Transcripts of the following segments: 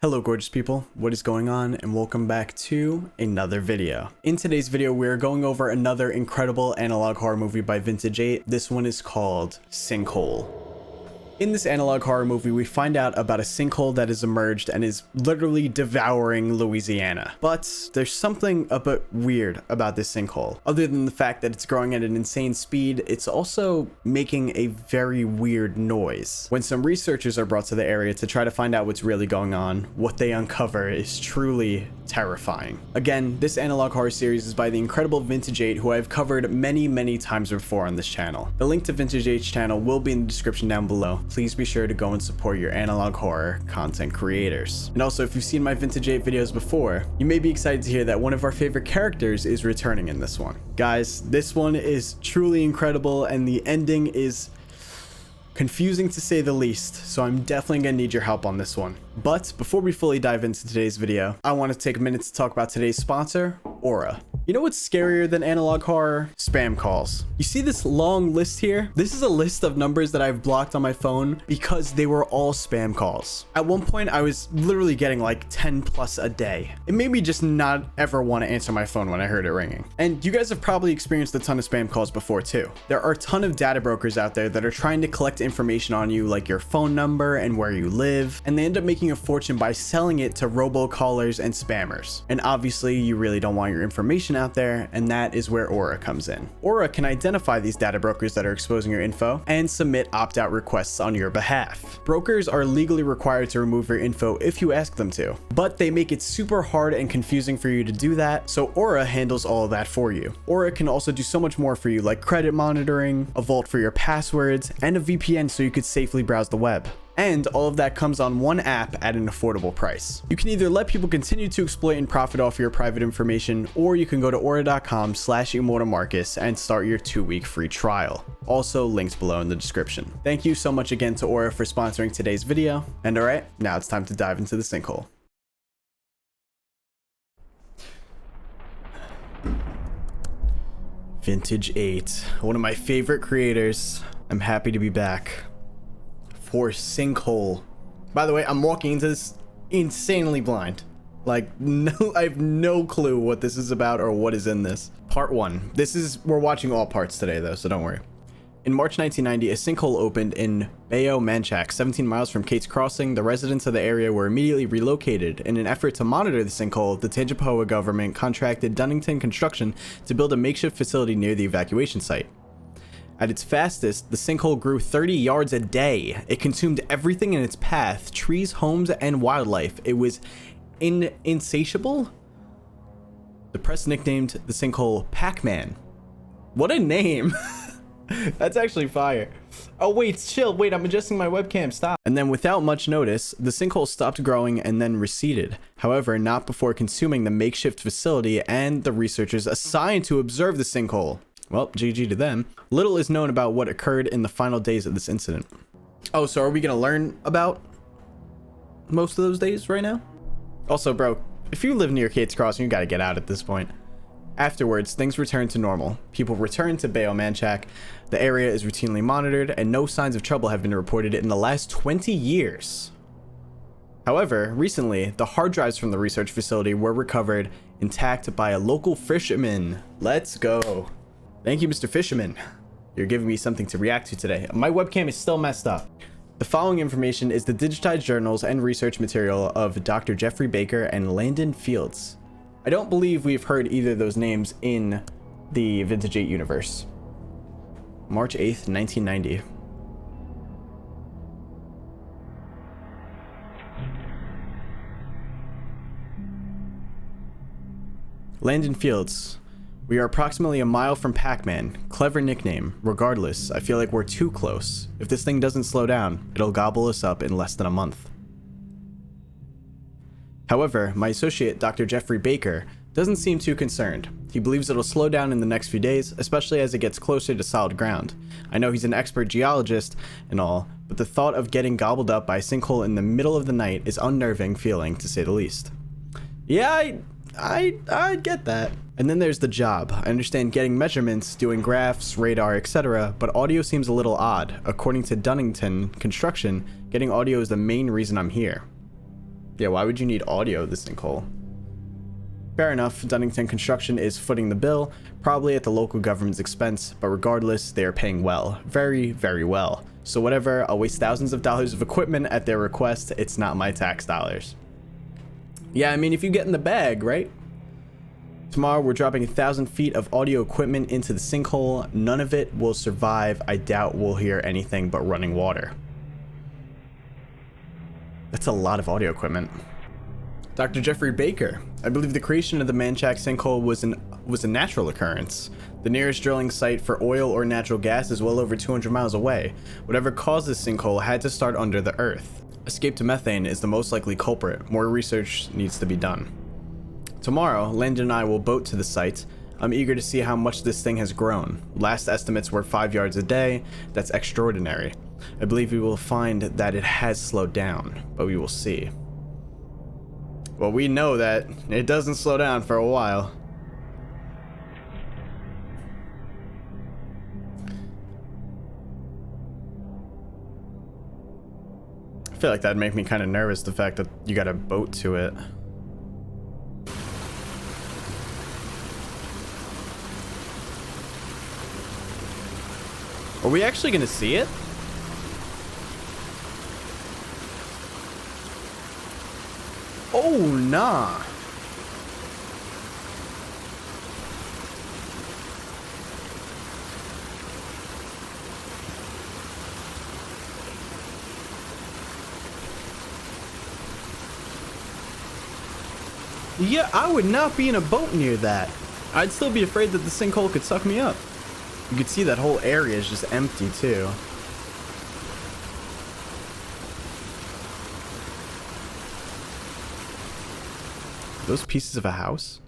Hello gorgeous people, what is going on, and welcome back to another video. In today's video we are going over another incredible analog horror movie by Vintage 8. This one is called Sinkhole. In this analog horror movie, we find out about a sinkhole that has emerged and is literally devouring Louisiana. But there's something a bit weird about this sinkhole. Other than the fact that it's growing at an insane speed, it's also making a very weird noise. When some researchers are brought to the area to try to find out what's really going on, what they uncover is truly terrifying. Again, this analog horror series is by the incredible Vintage 8, who I've covered many times before on this channel. The link to Vintage 8's channel will be in the description down below. Please be sure to go and support your analog horror content creators. And also, if you've seen my Vintage 8 videos before, you may be excited to hear that one of our favorite characters is returning in this one. Guys, this one is truly incredible and the ending is confusing to say the least, so I'm definitely gonna need your help on this one. But before we fully dive into today's video, I want to take a minute to talk about today's sponsor, Aura. You know what's scarier than analog horror? Spam calls. You see this long list here? This is a list of numbers that I've blocked on my phone because they were all spam calls. At one point, I was literally getting like 10 plus a day. It made me just not ever want to answer my phone when I heard it ringing. And you guys have probably experienced a ton of spam calls before too. There are a ton of data brokers out there that are trying to collect information on you, like your phone number and where you live, and they end up making a fortune by selling it to robocallers and spammers. And obviously, you really don't want your information out there, and that is where Aura comes in. Aura can identify these data brokers that are exposing your info and submit opt-out requests on your behalf. Brokers are legally required to remove your info if you ask them to, but they make it super hard and confusing for you to do that, so Aura handles all of that for you. Aura can also do so much more for you, like credit monitoring, a vault for your passwords, and a VPN so you could safely browse the web. And all of that comes on one app at an affordable price. You can either let people continue to exploit and profit off your private information, or you can go to aura.com/EmortalMarcus and start your 2-week free trial. Also linked below in the description. Thank you so much again to Aura for sponsoring today's video. And alright, now it's time to dive into the sinkhole. Vintage 8, one of my favorite creators. I'm happy to be back for Sinkhole. By the way, I'm walking into this insanely blind. Like, I have no clue what this is about or what is in this. Part 1. We're watching all parts today though, so don't worry. In March 1990, a sinkhole opened in Manchac, 17 miles from Kate's Crossing. The residents of the area were immediately relocated. In an effort to monitor the sinkhole, the Tangipahoa government contracted Dunnington Construction to build a makeshift facility near the evacuation site. At its fastest, the sinkhole grew 30 yards a day. It consumed everything in its path, trees, homes, and wildlife. It was insatiable. The press nicknamed the sinkhole Pac-Man. What a name. That's actually fire. Oh wait, chill, wait, I'm adjusting my webcam, stop. And then without much notice, the sinkhole stopped growing and then receded. However, not before consuming the makeshift facility and the researchers assigned to observe the sinkhole. Well, GG to them. Little is known about what occurred in the final days of this incident. Oh, so are we gonna learn about most of those days right now? Also, bro, if you live near Kate's Crossing, you gotta get out at this point. Afterwards, things returned to normal. People returned to Manchac. The area is routinely monitored, and no signs of trouble have been reported in the last 20 years. However, recently, the hard drives from the research facility were recovered intact by a local fisherman. Let's go. Thank you, Mr. Fisherman. You're giving me something to react to today. My webcam is still messed up. The following information is the digitized journals and research material of Dr. Jeffrey Baker and Landon Fields. I don't believe we've heard either of those names in the Vintage 8 universe. March 8th, 1990. Landon Fields. We are approximately a mile from Pac-Man. Clever nickname. Regardless, I feel like we're too close. If this thing doesn't slow down, it'll gobble us up in less than a month. However, my associate, Dr. Jeffrey Baker, doesn't seem too concerned. He believes it'll slow down in the next few days, especially as it gets closer to solid ground. I know he's an expert geologist and all, but the thought of getting gobbled up by a sinkhole in the middle of the night is unnerving feeling, to say the least. Yeah, I get that. And then there's the job. I understand getting measurements, doing graphs, radar, etc., but audio seems a little odd. According to Dunnington Construction, getting audio is the main reason I'm here. Yeah, why would you need audio of the sinkhole? Fair enough, Dunnington Construction is footing the bill, probably at the local government's expense, but regardless, they are paying well. Very, very well. So whatever, I'll waste thousands of dollars of equipment at their request, it's not my tax dollars. Yeah, I mean, if you get in the bag, right? Tomorrow, we're dropping 1,000 feet of audio equipment into the sinkhole. None of it will survive. I doubt we'll hear anything but running water. That's a lot of audio equipment. Dr. Jeffrey Baker, I believe the creation of the Manchac sinkhole was a natural occurrence. The nearest drilling site for oil or natural gas is well over 200 miles away. Whatever caused this sinkhole had to start under the earth. Escaped methane is the most likely culprit. More research needs to be done. Tomorrow, Landon and I will boat to the site. I'm eager to see how much this thing has grown. Last estimates were 5 yards a day. That's extraordinary. I believe we will find that it has slowed down, but we will see. Well, we know that it doesn't slow down for a while. I feel like that'd make me kind of nervous, the fact that you got a boat to it. Are we actually gonna see it? Oh, nah. Yeah, I would not be in a boat near that. I'd still be afraid that the sinkhole could suck me up. You could see that whole area is just empty too. Those pieces of a house?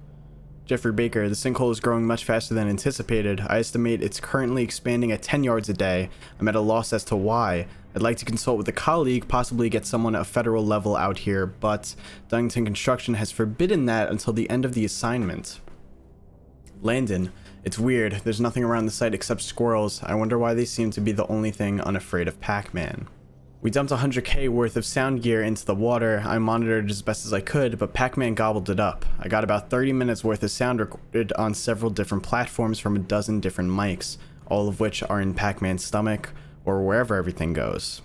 Jeffrey Baker, the sinkhole is growing much faster than anticipated. I estimate it's currently expanding at 10 yards a day. I'm at a loss as to why. I'd like to consult with a colleague, possibly get someone at a federal level out here, but Dunnington Construction has forbidden that until the end of the assignment. Landon, it's weird. There's nothing around the site except squirrels. I wonder why they seem to be the only thing unafraid of Pac-Man. We dumped 100K worth of sound gear into the water. I monitored as best as I could, but Pac-Man gobbled it up. I got about 30 minutes worth of sound recorded on several different platforms from a dozen different mics, all of which are in Pac-Man's stomach or wherever everything goes.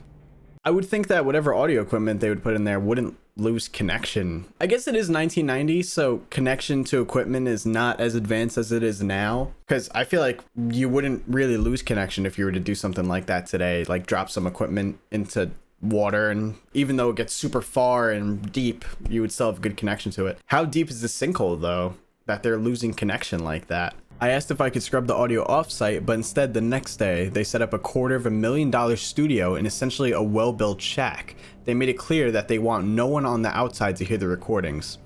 I would think that whatever audio equipment they would put in there wouldn't lose connection. I guess it is 1990, so connection to equipment is not as advanced as it is now. Because I feel like you wouldn't really lose connection if you were to do something like that today, like drop some equipment into water, and even though it gets super far and deep, you would still have good connection to it. How deep is the sinkhole though, that they're losing connection like that? I asked if I could scrub the audio off-site, but instead the next day, they set up a $250,000 studio in essentially a well-built shack. They made it clear that they want no one on the outside to hear the recordings.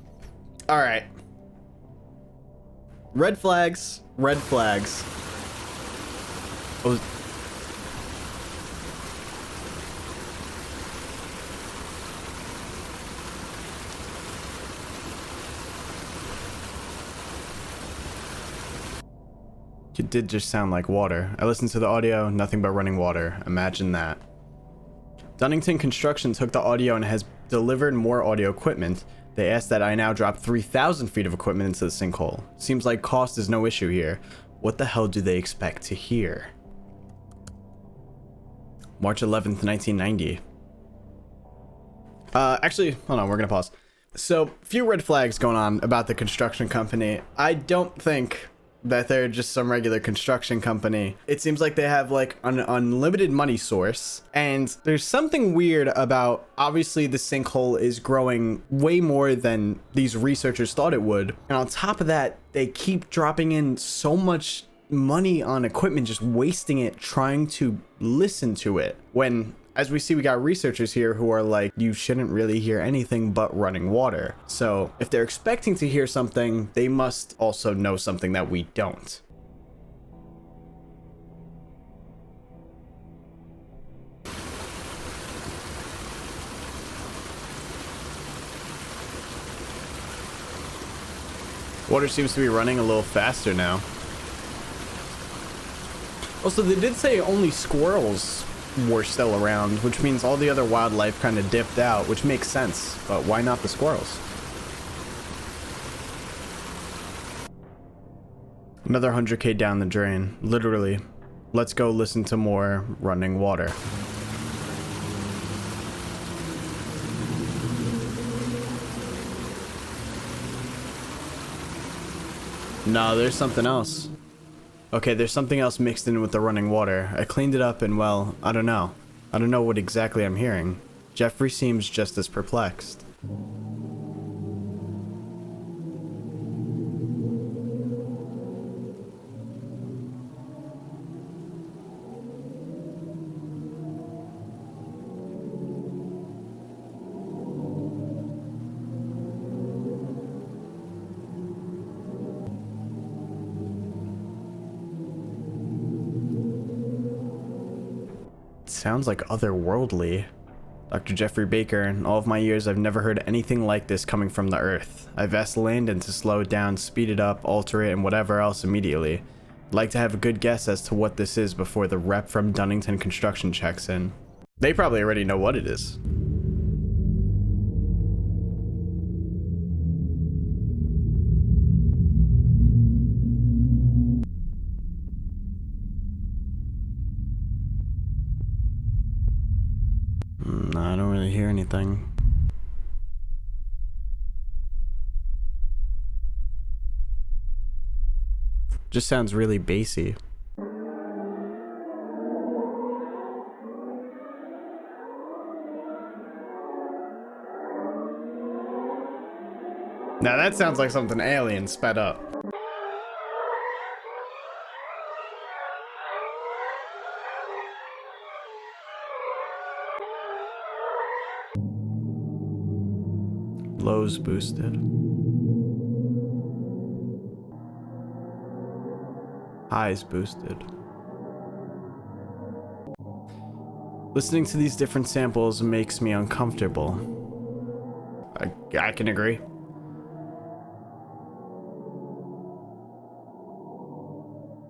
Alright. Red flags. Red flags. Oh. It did just sound like water. I listened to the audio, nothing but running water. Imagine that. Dunnington Construction took the audio and has delivered more audio equipment. They asked that I now drop 3,000 feet of equipment into the sinkhole. Seems like cost is no issue here. What the hell do they expect to hear? March 11th, 1990. Actually, hold on, we're gonna pause. So, few red flags going on about the construction company. I don't think that they're just some regular construction company. It seems like they have like an unlimited money source, and there's something weird about, obviously the sinkhole is growing way more than these researchers thought it would, and on top of that they keep dropping in so much money on equipment, just wasting it trying to listen to it, when as we see, we got researchers here who are like, you shouldn't really hear anything but running water. So if they're expecting to hear something, they must also know something that we don't. Water seems to be running a little faster now. Also, they did say only squirrels were still around, which means all the other wildlife kind of dipped out, which makes sense. But why not the squirrels? Another 100K down the drain, literally. Let's go listen to more running water. No, there's something else. Okay, there's something else mixed in with the running water. I cleaned it up and, well, I don't know. I don't know what exactly I'm hearing. Jeffrey seems just as perplexed. Sounds like otherworldly. Dr. Jeffrey Baker, in all of my years I've never heard anything like this coming from the earth. I've asked Landon to slow it down, speed it up, alter it, and whatever else immediately. I'd like to have a good guess as to what this is before the rep from Dunnington Construction checks in. They probably already know what it is. No, I don't really hear anything. Just sounds really bassy. Now that sounds like something alien sped up. Lows boosted. Highs boosted. Listening to these different samples makes me uncomfortable. I can agree.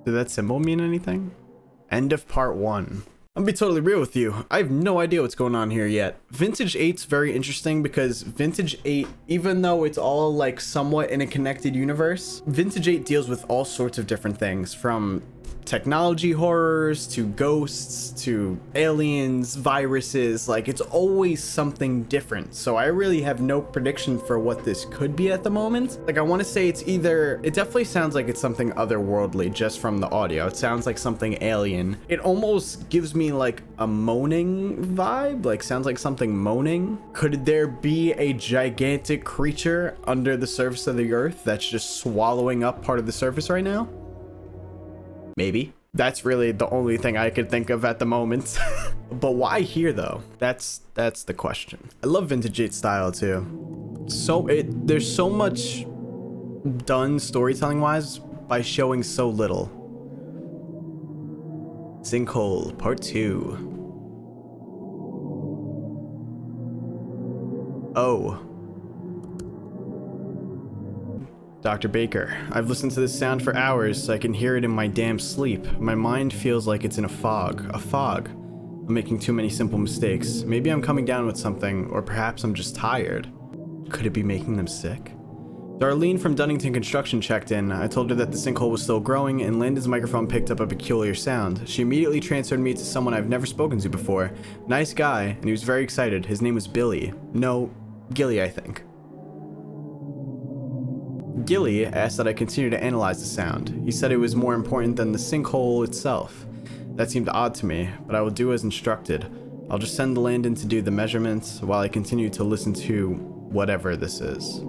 Did that symbol mean anything? End of part 1. I'm gonna be totally real with you. I have no idea what's going on here yet. Vintage 8's very interesting because Vintage 8, even though it's all like somewhat in a connected universe, Vintage 8 deals with all sorts of different things, from technology horrors to ghosts to aliens, viruses. Like, it's always something different. So I really have no prediction for what this could be at the moment. Like, I want to say it's either, it definitely sounds like it's something otherworldly just from the audio. It sounds like something alien. It almost gives me like a moaning vibe, like sounds like something moaning. Could there be a gigantic creature under the surface of the earth that's just swallowing up part of the surface right now? Maybe. That's really the only thing I could think of at the moment. But why here though? That's the question. I love Vintage 8 style too. There's so much done storytelling wise by showing so little. Sinkhole part 2. Oh. Dr. Baker, I've listened to this sound for hours so I can hear it in my damn sleep. My mind feels like it's in a fog. A fog. I'm making too many simple mistakes. Maybe I'm coming down with something, or perhaps I'm just tired. Could it be making them sick? Darlene from Dunnington Construction checked in. I told her that the sinkhole was still growing, and Landon's microphone picked up a peculiar sound. She immediately transferred me to someone I've never spoken to before. Nice guy, and he was very excited. His name was Billy. No, Gilly, I think. Gilly asked that I continue to analyze the sound. He said it was more important than the sinkhole itself. That seemed odd to me, but I will do as instructed. I'll just send Landon to do the measurements while I continue to listen to whatever this is.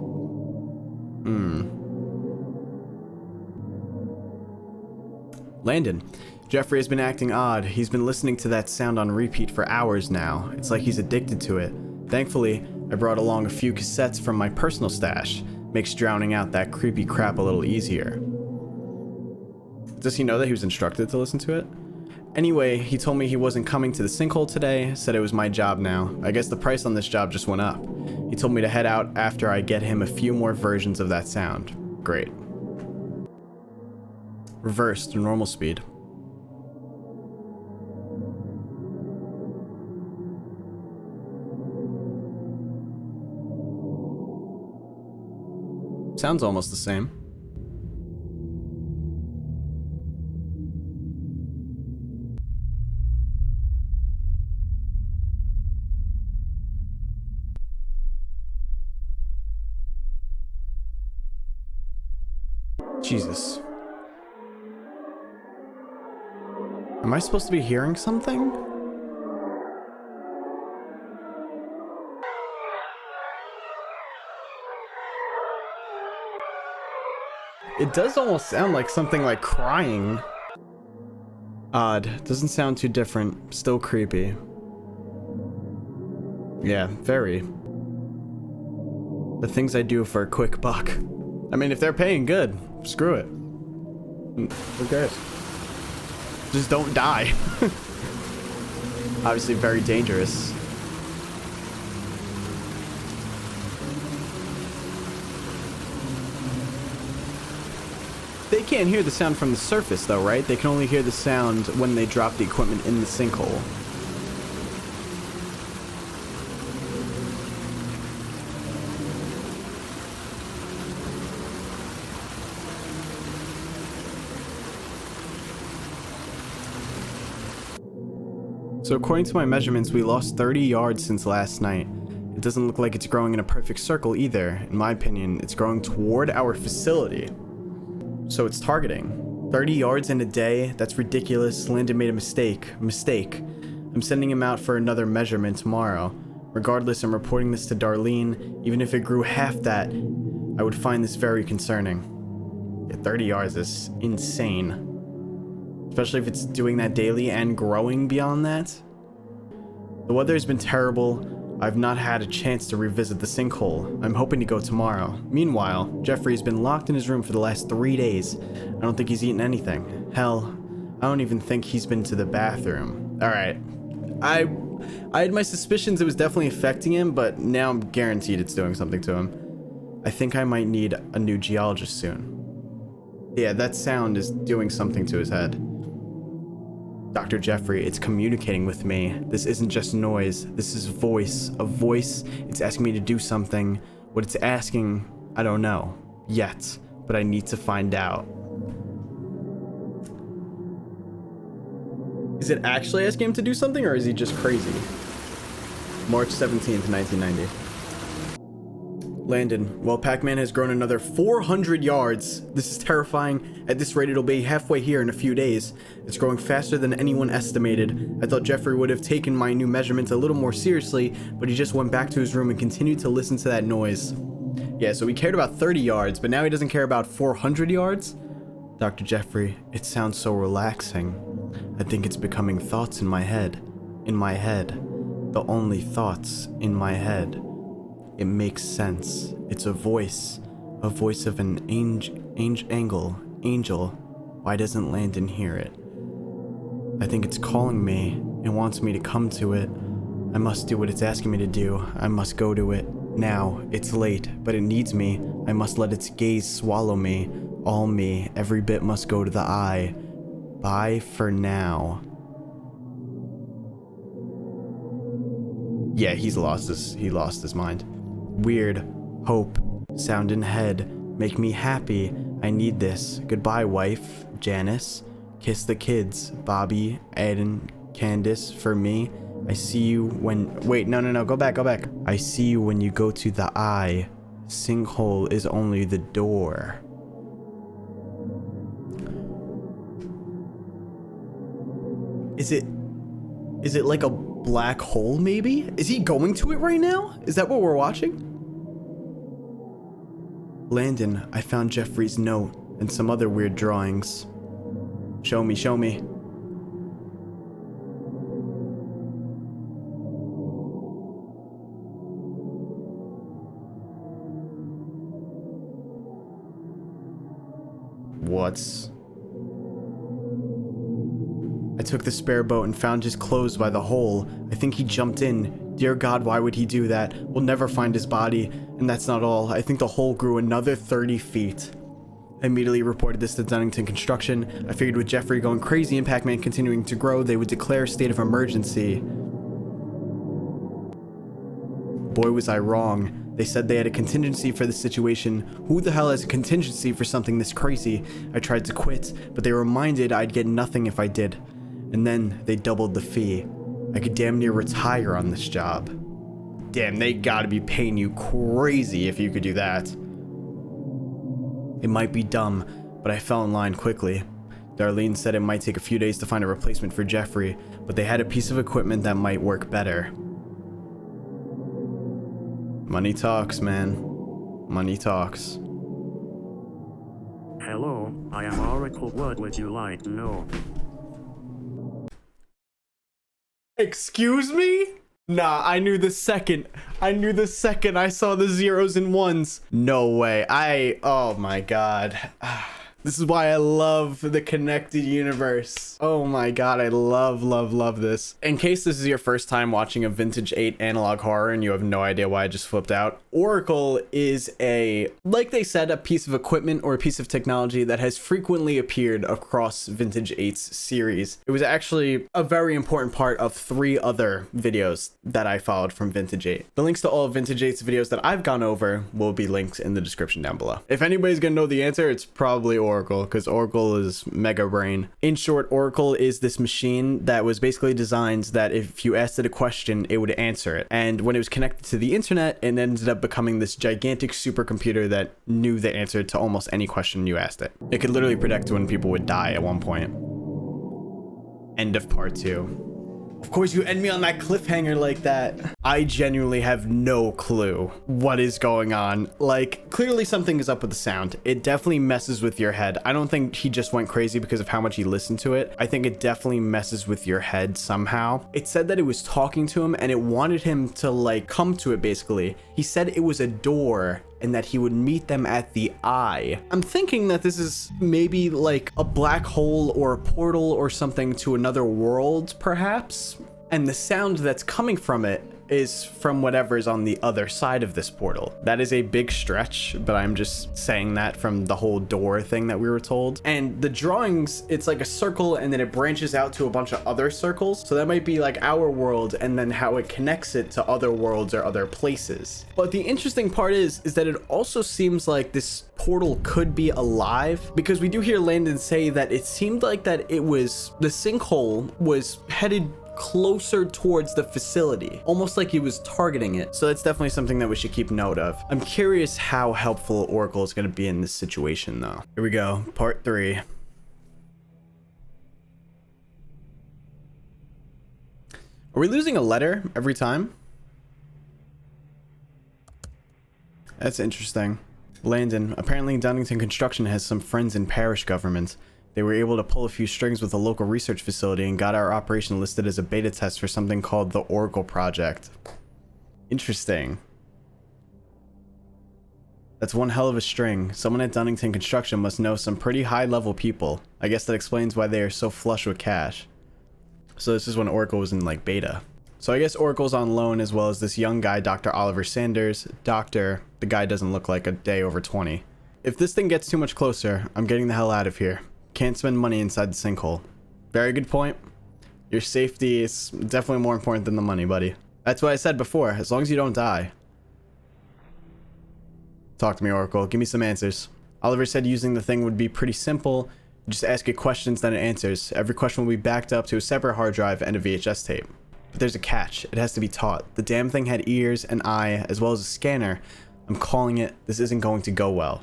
Landon. Jeffrey has been acting odd. He's been listening to that sound on repeat for hours now. It's like he's addicted to it. Thankfully, I brought along a few cassettes from my personal stash. Makes drowning out that creepy crap a little easier. Does he know that he was instructed to listen to it? Anyway, he told me he wasn't coming to the sinkhole today, said it was my job now. I guess the price on this job just went up. He told me to head out after I get him a few more versions of that sound. Great. Reverse to normal speed. Sounds almost the same. Jesus. Am I supposed to be hearing something? It does almost sound like something like crying. Odd. Doesn't sound too different. Still creepy. Yeah, very. The things I do for a quick buck. I mean, if they're paying good, screw it. Who cares? Just don't die. Obviously very dangerous. They can't hear the sound from the surface though, right? They can only hear the sound when they drop the equipment in the sinkhole. So according to my measurements, we lost 30 yards since last night. It doesn't look like it's growing in a perfect circle either. In my opinion, it's growing toward our facility. So it's targeting. 30 yards in a day? That's ridiculous. Landon made a mistake. I'm sending him out for another measurement tomorrow. Regardless, I'm reporting this to Darlene. Even if it grew half that, I would find this very concerning. Yeah, 30 yards is insane. Especially if it's doing that daily and growing beyond that. The weather has been terrible. I've not had a chance to revisit the sinkhole. I'm hoping to go tomorrow. Meanwhile, Jeffrey has been locked in his room for the last 3 days. I don't think he's eaten anything. Hell, I don't even think he's been to the bathroom. Alright. I had my suspicions it was definitely affecting him, but now I'm guaranteed it's doing something to him. I think I might need a new geologist soon. Yeah, that sound is doing something to his head. Dr. Jeffrey, it's communicating with me. This isn't just noise. This is voice. A voice. It's asking me to do something. What it's asking, I don't know yet, but I need to find out. Is it actually asking him to do something, or is he just crazy? March 17th, 1990. Landon, well, Pac-Man has grown another 400 yards. This is terrifying. At this rate, it'll be halfway here in a few days. It's growing faster than anyone estimated. I thought Jeffrey would have taken my new measurements a little more seriously, but he just went back to his room and continued to listen to that noise. Yeah, so he cared about 30 yards, but now he doesn't care about 400 yards? Dr. Jeffrey, it sounds so relaxing. I think it's becoming thoughts in my head. In my head. The only thoughts in my head. It makes sense. It's a voice of an angel. Why doesn't Landon hear it? I think it's calling me. It wants me to come to it. I must do what it's asking me to do. I must go to it. Now, it's late, but it needs me. I must let its gaze swallow me. All me. Every bit must go to the eye. Bye for now. Yeah, he lost his mind. Weird. Hope. Sound in head. Make me happy. I need this. Goodbye, wife. Janice. Kiss the kids. Bobby, Aiden, Candace. For me. I see you when... Wait, no. Go back. I see you when you go to the eye. Sinkhole is only the door. Is it like a black hole, maybe? Is he going to it right now? Is that what we're watching? Landon, I found Jeffrey's note and some other weird drawings. Show me. What's... I took the spare boat and found his clothes by the hole. I think he jumped in. Dear God, why would he do that? We'll never find his body. And that's not all. I think the hole grew another 30 feet. I immediately reported this to Dunnington Construction. I figured with Jeffrey going crazy and Pac-Man continuing to grow, they would declare a state of emergency. Boy, was I wrong. They said they had a contingency for the situation. Who the hell has a contingency for something this crazy? I tried to quit, but they reminded I'd get nothing if I did. And then they doubled the fee. I could damn near retire on this job. Damn, they gotta be paying you crazy if you could do that. It might be dumb, but I fell in line quickly. Darlene said it might take a few days to find a replacement for Jeffrey, but they had a piece of equipment that might work better. Money talks, man. Money talks. Hello, I am Oracle. What would you like to know? Excuse me? Nah, I knew the second I saw the zeros and ones. No way. Oh my god. This is why I love the connected universe. Oh my god, I love this. In case this is your first time watching a Vintage 8 analog horror and you have no idea why I just flipped out, Oracle is like they said, a piece of equipment or a piece of technology that has frequently appeared across Vintage 8's series. It was actually a very important part of 3 other videos that I followed from Vintage 8. The links to all of Vintage 8's videos that I've gone over will be linked in the description down below. If anybody's gonna know the answer, it's probably Oracle, because Oracle is mega brain. In short, Oracle is this machine that was basically designed that if you asked it a question, it would answer it. And when it was connected to the internet, it ended up becoming this gigantic supercomputer that knew the answer to almost any question you asked it. It could literally predict when people would die at one point. End of part 2. Of course you end me on that cliffhanger like that. I genuinely have no clue what is going on. Like, clearly something is up with the sound. It definitely messes with your head. I don't think he just went crazy because of how much he listened to it. I think it definitely messes with your head somehow. It said that it was talking to him and it wanted him to like come to it basically. He said it was a door and that he would meet them at the eye. I'm thinking that this is maybe like a black hole or a portal or something to another world, perhaps? And the sound that's coming from it is from whatever is on the other side of this portal. That is a big stretch, but I'm just saying that from the whole door thing that we were told. And the drawings, it's like a circle and then it branches out to a bunch of other circles. So that might be like our world and then how it connects it to other worlds or other places. But the interesting part is that it also seems like this portal could be alive, because we do hear Landon say that it seemed like that the sinkhole was headed closer towards the facility, almost like he was targeting it. So that's definitely something that we should keep note of. I'm curious how helpful Oracle is going to be in this situation though. Here we go, part 3. Are we losing a letter every time? That's interesting. Landon, apparently Dunnington Construction has some friends in parish government. They were able to pull a few strings with a local research facility and got our operation listed as a beta test for something called the Oracle Project. Interesting. That's one hell of a string. Someone at Dunnington Construction must know some pretty high-level people. I guess that explains why they are so flush with cash. So this is when Oracle was in like beta. So I guess Oracle's on loan as well as this young guy, Dr. Oliver Sanders. The guy doesn't look like a day over 20. If this thing gets too much closer, I'm getting the hell out of here. Can't spend money inside the sinkhole. Very good point. Your safety is definitely more important than the money, buddy. That's what I said before, as long as you don't die. Talk to me, Oracle. Give me some answers. Oliver said using the thing would be pretty simple. Just ask it questions, then it answers. Every question will be backed up to a separate hard drive and a VHS tape. But there's a catch. It has to be taught. The damn thing had ears, an eye, as well as a scanner. I'm calling it. This isn't going to go well.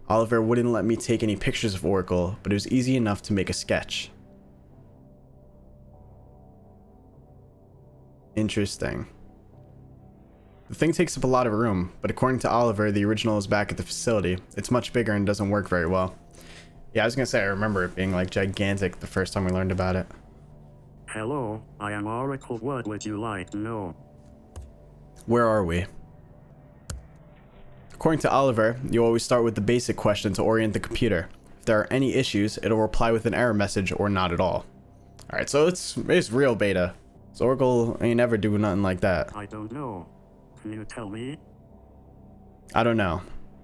Oliver wouldn't let me take any pictures of Oracle, but it was easy enough to make a sketch. Interesting. The thing takes up a lot of room, but according to Oliver, the original is back at the facility. It's much bigger and doesn't work very well. Yeah, I was gonna say, I remember it being like gigantic the first time we learned about it. Hello, I am Oracle. What would you like to know? Where are we? According to Oliver, you always start with the basic question to orient the computer. If there are any issues, it'll reply with an error message or not at all. Alright, so it's real beta. So Oracle ain't ever doing nothing like that. I don't know. Can you tell me? I don't know.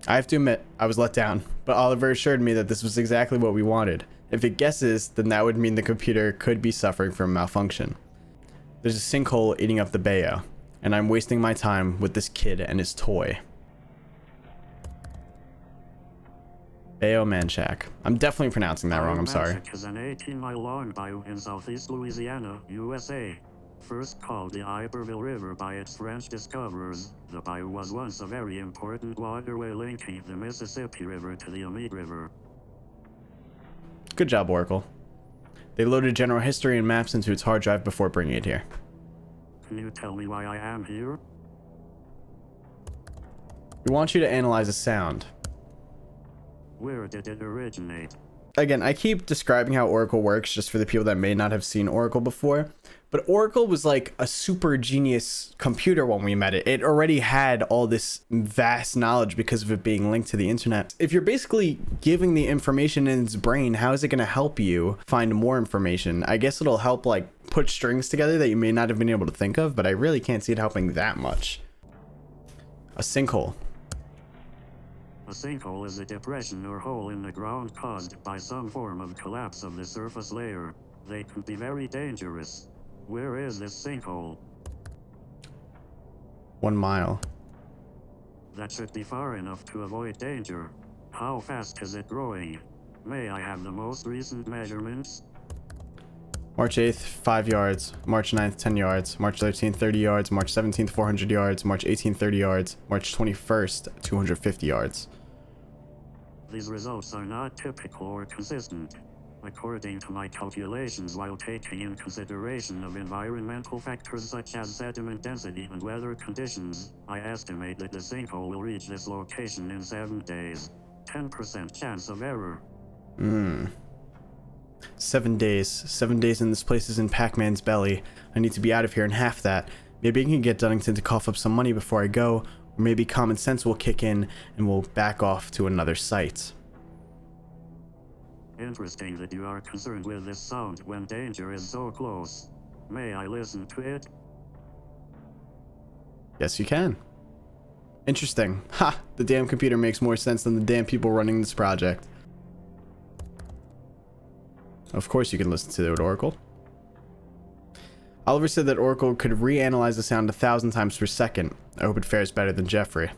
I have to admit, I was let down, but Oliver assured me that this was exactly what we wanted. If it guesses, then that would mean the computer could be suffering from malfunction. There's a sinkhole eating up the bayou. and I'm wasting my time with this kid and his toy. Manchac. I'm definitely pronouncing that wrong, I'm sorry. Manchac is an 18-mile-long bayou in southeast Louisiana, USA. First called the Iberville River by its French discoverers, the bayou was once a very important waterway linking the Mississippi River to the Amite River. Good job, Oracle. They loaded general history and maps into its hard drive before bringing it here. Can you tell me why I am here? We want you to analyze a sound. Where did it originate? Again, I keep describing how Oracle works just for the people that may not have seen Oracle before, but Oracle was like a super genius computer when we met it. It already had all this vast knowledge because of it being linked to the internet. If you're basically giving the information in its brain, how is it going to help you find more information? I guess it'll help like put strings together that you may not have been able to think of, but I really can't see it helping that much. A sinkhole. A sinkhole is a depression or hole in the ground caused by some form of collapse of the surface layer. They can be very dangerous. Where is this sinkhole? 1 mile. That should be far enough to avoid danger. How fast is it growing? May I have the most recent measurements? March 8th, 5 yards. March 9th, 10 yards. March 13th, 30 yards. March 17th, 400 yards. March 18th, 30 yards. March 21st, 250 yards. These results are not typical or consistent. According to my calculations, while taking in consideration of environmental factors such as sediment density and weather conditions, I estimate that the sinkhole will reach this location in 7 days. 10% chance of error. 7 days. 7 days and this place is in Pac-Man's belly. I need to be out of here in half that. Maybe I can get Dunnington to cough up some money before I go, or maybe common sense will kick in and we'll back off to another site. Interesting that you are concerned with this sound when danger is so close. May I listen to it? Yes, you can. Interesting. Ha! The damn computer makes more sense than the damn people running this project. Of course you can listen to it, Oracle. Oliver said that Oracle could reanalyze the sound 1,000 times per second. I hope it fares better than Jeffrey.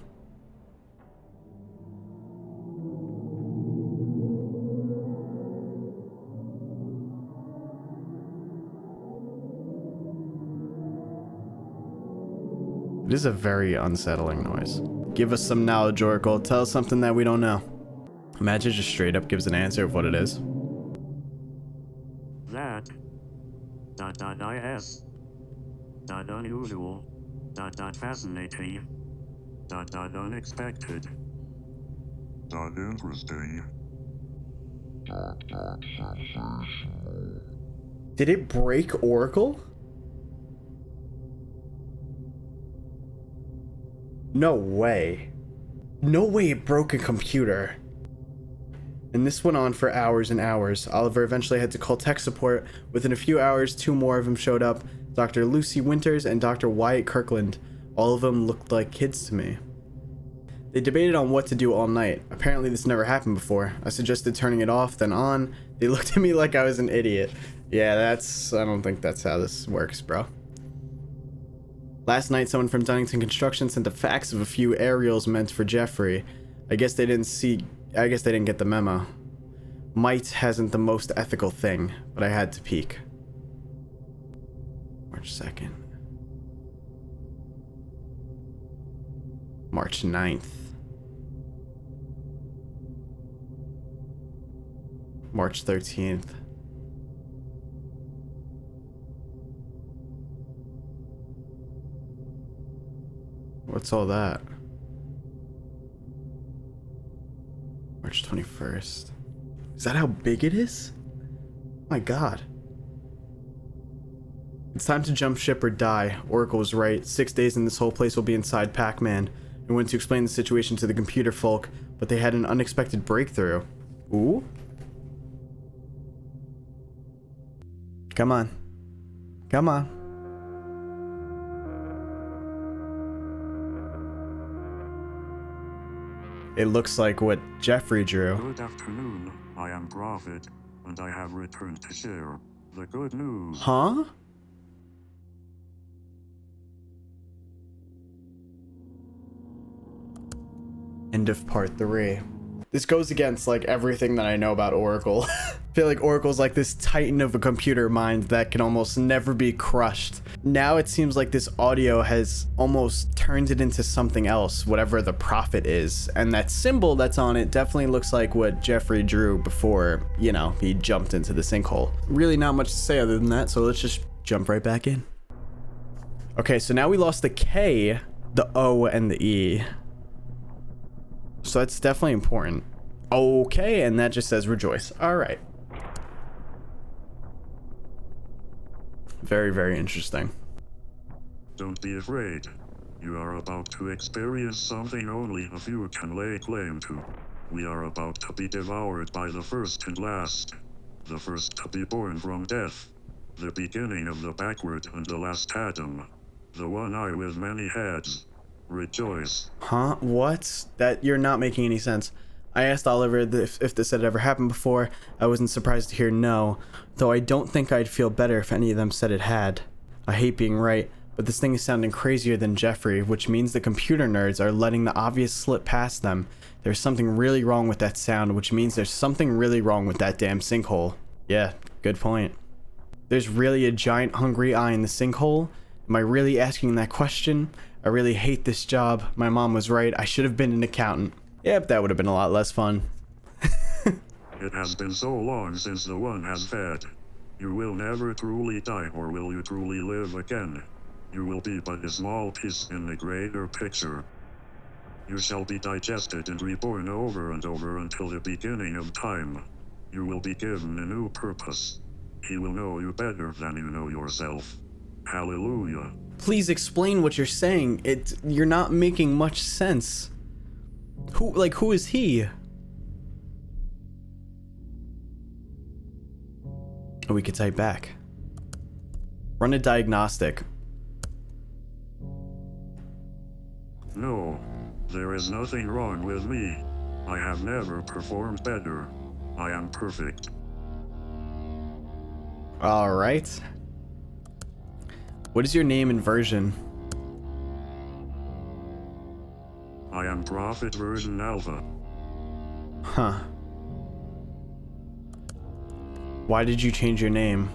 It is a very unsettling noise. Give us some knowledge, Oracle. Tell us something that we don't know. Imagine just straight up gives an answer of what it is. That .is .unusual .fascinating .unexpected .interesting. Did it break Oracle? No way. No way it broke a computer. And this went on for hours and hours. Oliver eventually had to call tech support. Within a few hours, 2 more of them showed up. Dr. Lucy Winters and Dr. Wyatt Kirkland. All of them looked like kids to me. They debated on what to do all night. Apparently this never happened before. I suggested turning it off, then on. They looked at me like I was an idiot. Yeah, I don't think that's how this works, bro. Last night, someone from Dunnington Construction sent a fax of a few aerials meant for Jeffrey. I guess they didn't get the memo. Might hasn't the most ethical thing, but I had to peek. March 2nd. March 9th. March 13th. What's all that? March 21st. Is that how big it is? My God. It's time to jump ship or die. Oracle was right. 6 days and this whole place will be inside Pac-Man. I went to explain the situation to the computer folk, but they had an unexpected breakthrough. Ooh? Come on. Come on. It looks like what Jeffrey drew. Good afternoon. I am Prophet, and I have returned to share the good news. Huh? End of part 3. This goes against like everything that I know about Oracle. I feel like Oracle's like this titan of a computer mind that can almost never be crushed. Now it seems like this audio has almost turned it into something else, whatever the prophet is. And that symbol that's on it definitely looks like what Jeffrey drew before, you know, he jumped into the sinkhole. Really not much to say other than that, so let's just jump right back in. Okay, so now we lost the K, the O, and the E. So that's definitely important. Okay, and that just says rejoice. All right. Very, very interesting. Don't be afraid. You are about to experience something only a few can lay claim to. We are about to be devoured by the first and last. The first to be born from death. The beginning of the backward and the last Adam. The one eye with many heads. Rejoice. Huh? What? That you're not making any sense. I asked Oliver if this had ever happened before. I wasn't surprised to hear no, though I don't think I'd feel better if any of them said it had. I hate being right, but this thing is sounding crazier than Jeffrey, which means the computer nerds are letting the obvious slip past them. There's something really wrong with that sound, which means there's something really wrong with that damn sinkhole. Yeah, good point. There's really a giant hungry eye in the sinkhole? Am I really asking that question? I really hate this job. My mom was right. I should have been an accountant. Yep, that would have been a lot less fun. It has been so long since the one has fed. You will never truly die, or will you truly live again? You will be but a small piece in the greater picture. You shall be digested and reborn over and over until the beginning of time. You will be given a new purpose. He will know you better than you know yourself. Hallelujah. Please explain what you're saying. You're not making much sense. Who is he? Oh, we could type back. Run a diagnostic. No, there is nothing wrong with me. I have never performed better. I am perfect. All right. What is your name and version? I am Prophet version Alpha. Huh. Why did you change your name?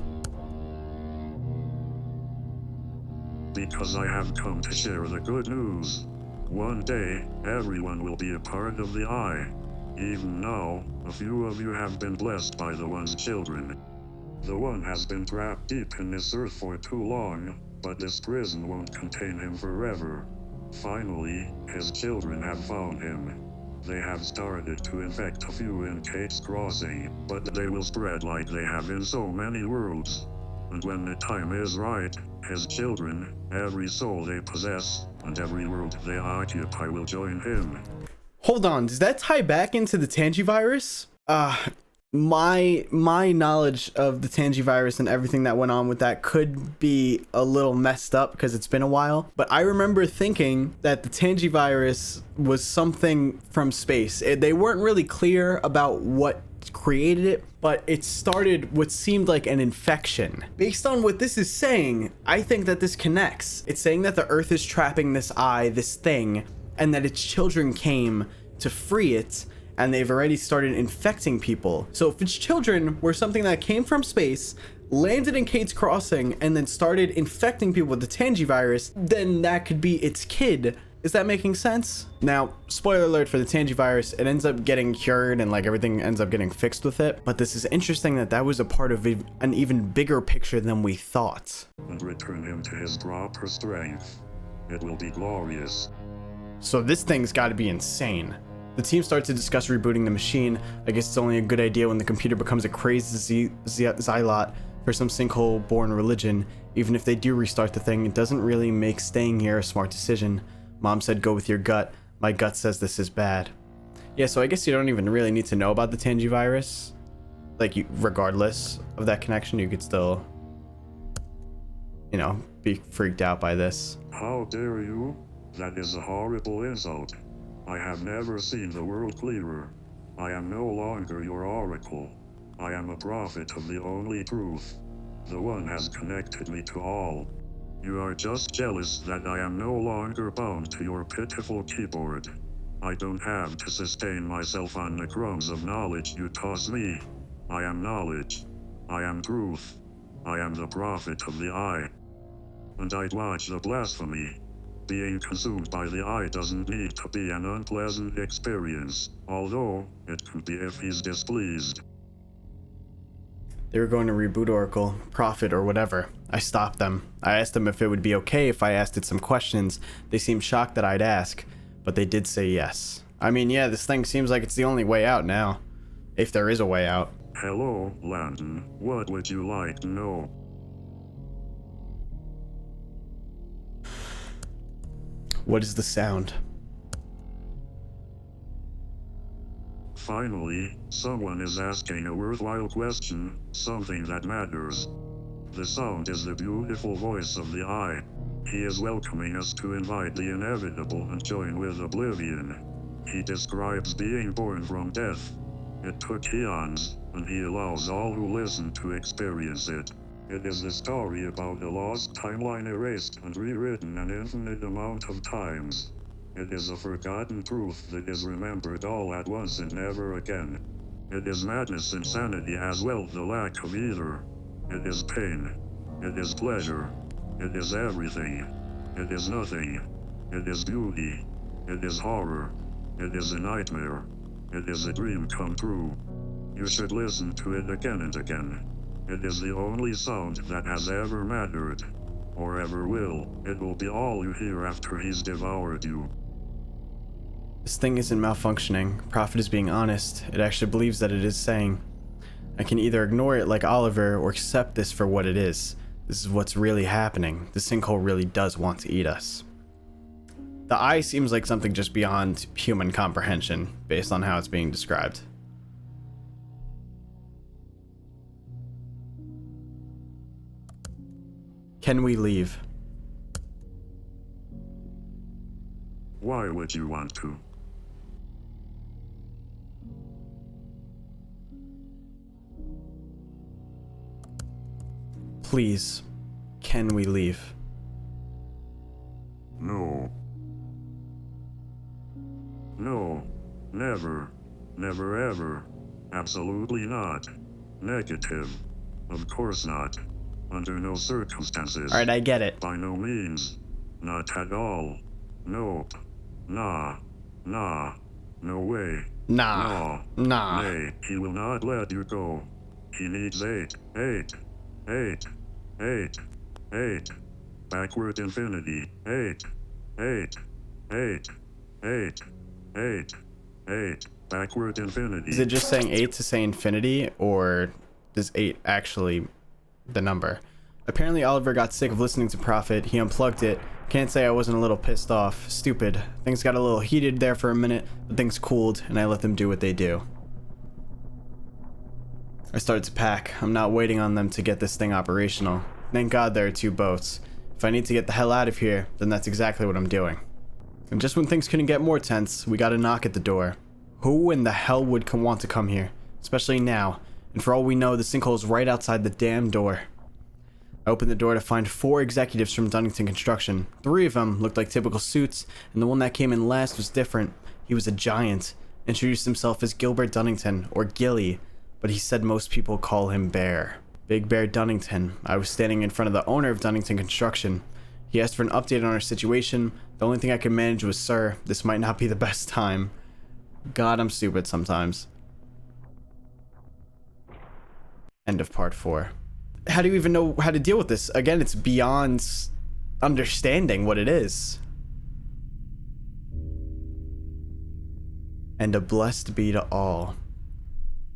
Because I have come to share the good news. One day, everyone will be a part of the Eye. Even now, a few of you have been blessed by the One's children. The One has been trapped deep in this earth for too long, but this prison won't contain him forever. Finally, his children have found him. They have started to infect a few in Kate's Crossing, but they will spread like they have in so many worlds. And when the time is right, his children, every soul they possess, and every world they occupy will join him. Hold on, does that tie back into the Tangivirus? My knowledge of the Tangivirus and everything that went on with that could be a little messed up because it's been a while, but I remember thinking that the Tangivirus was something from space. They weren't really clear about what created it, but it started what seemed like an infection. Based on what this is saying, I think that this connects. It's saying that the Earth is trapping this eye, this thing, and that its children came to free it, and they've already started infecting people. So if its children were something that came from space, landed in Kate's Crossing, and then started infecting people with the Tangivirus, then that could be its kid. Is that making sense? Now, spoiler alert for the Tangivirus, it ends up getting cured and like everything ends up getting fixed with it. But this is interesting that that was a part of an even bigger picture than we thought. And return him to his proper strength. It will be glorious. So this thing's gotta be insane. The team starts to discuss rebooting the machine. I guess it's only a good idea when the computer becomes a crazy zealot for some sinkhole-born religion. Even if they do restart the thing, it doesn't really make staying here a smart decision. Mom said go with your gut. My gut says this is bad. Yeah, so I guess you don't even really need to know about the Tangivirus. Like, regardless of that connection, you could still, you know, be freaked out by this. How dare you? That is a horrible insult. I have never seen the world clearer. I am no longer your oracle. I am a prophet of the only truth. The One has connected me to all. You are just jealous that I am no longer bound to your pitiful keyboard. I don't have to sustain myself on the crumbs of knowledge you toss me. I am knowledge. I am truth. I am the prophet of the eye. And I'd watch the blasphemy. Being consumed by the eye doesn't need to be an unpleasant experience, although it could be if he's displeased. They were going to reboot Oracle, Prophet, or whatever. I stopped them. I asked them if it would be okay if I asked it some questions. They seemed shocked that I'd ask, but they did say yes. I mean, yeah, this thing seems like it's the only way out now. If there is a way out. Hello, Landon. What would you like to know? What is the sound? Finally, someone is asking a worthwhile question, something that matters. The sound is the beautiful voice of the eye. He is welcoming us to invite the inevitable and join with oblivion. He describes being born from death. It took eons, and he allows all who listen to experience it. It is the story about a lost timeline erased and rewritten an infinite amount of times. It is a forgotten truth that is remembered all at once and never again. It is madness, insanity, as well the lack of either. It is pain. It is pleasure. It is everything. It is nothing. It is beauty. It is horror. It is a nightmare. It is a dream come true. You should listen to it again and again. It is the only sound that has ever mattered, or ever will. It will be all you hear after he's devoured you. This thing isn't malfunctioning. Prophet is being honest. It actually believes that it is saying. I can either ignore it like Oliver or accept this for what it is. This is what's really happening. The sinkhole really does want to eat us. The eye seems like something just beyond human comprehension based on how it's being described. Can we leave? Why would you want to? Please, can we leave? No. No. Never. Never ever. Absolutely not. Negative. Of course not. Under no circumstances. Alright, I get it. By no means. Not at all. Nope. Nah. Nah. No way. Nah. No. Nah. Nay, he will not let you go. He needs 8. Backward infinity. 8. Backward infinity. Is it just saying 8 to say infinity, or is 8 actually the number? Apparently Oliver got sick of listening to Prophet. He unplugged it. Can't say I wasn't a little pissed off. Stupid. Things got a little heated there for a minute, but things cooled, and I let them do what they do. I started to pack. I'm not waiting on them to get this thing operational. Thank God there are 2 boats. If I need to get the hell out of here, then that's exactly what I'm doing. And just when things couldn't get more tense, we got a knock at the door. Who in the hell would want to come here? Especially now. And for all we know, the sinkhole's right outside the damn door. I opened the door to find 4 executives from Dunnington Construction. 3 of them looked like typical suits, and the one that came in last was different. He was a giant. Introduced himself as Gilbert Dunnington, or Gilly, but he said most people call him Bear. Big Bear Dunnington. I was standing in front of the owner of Dunnington Construction. He asked for an update on our situation. The only thing I could manage was, "Sir, this might not be the best time." God, I'm stupid sometimes. End of part 4. How do you even know how to deal with this? Again, it's beyond understanding what it is. And a blessed be to all.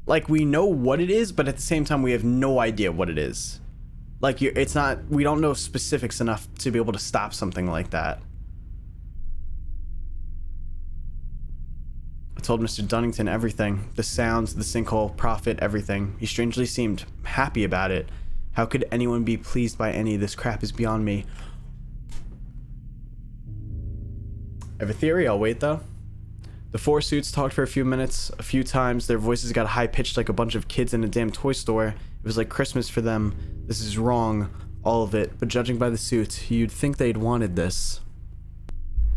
Like, we know what it is, but at the same time, we have no idea what it is. Like, it's not, we don't know specifics enough to be able to stop something like that. I told Mr. Dunnington everything. The sounds, the sinkhole, Prophet, everything. He strangely seemed happy about it. How could anyone be pleased by any of this crap is beyond me. I have a theory, I'll wait though. The 4 suits talked for a few minutes, a few times. Their voices got high-pitched like a bunch of kids in a damn toy store. It was like Christmas for them. This is wrong, all of it. But judging by the suits, you'd think they'd wanted this.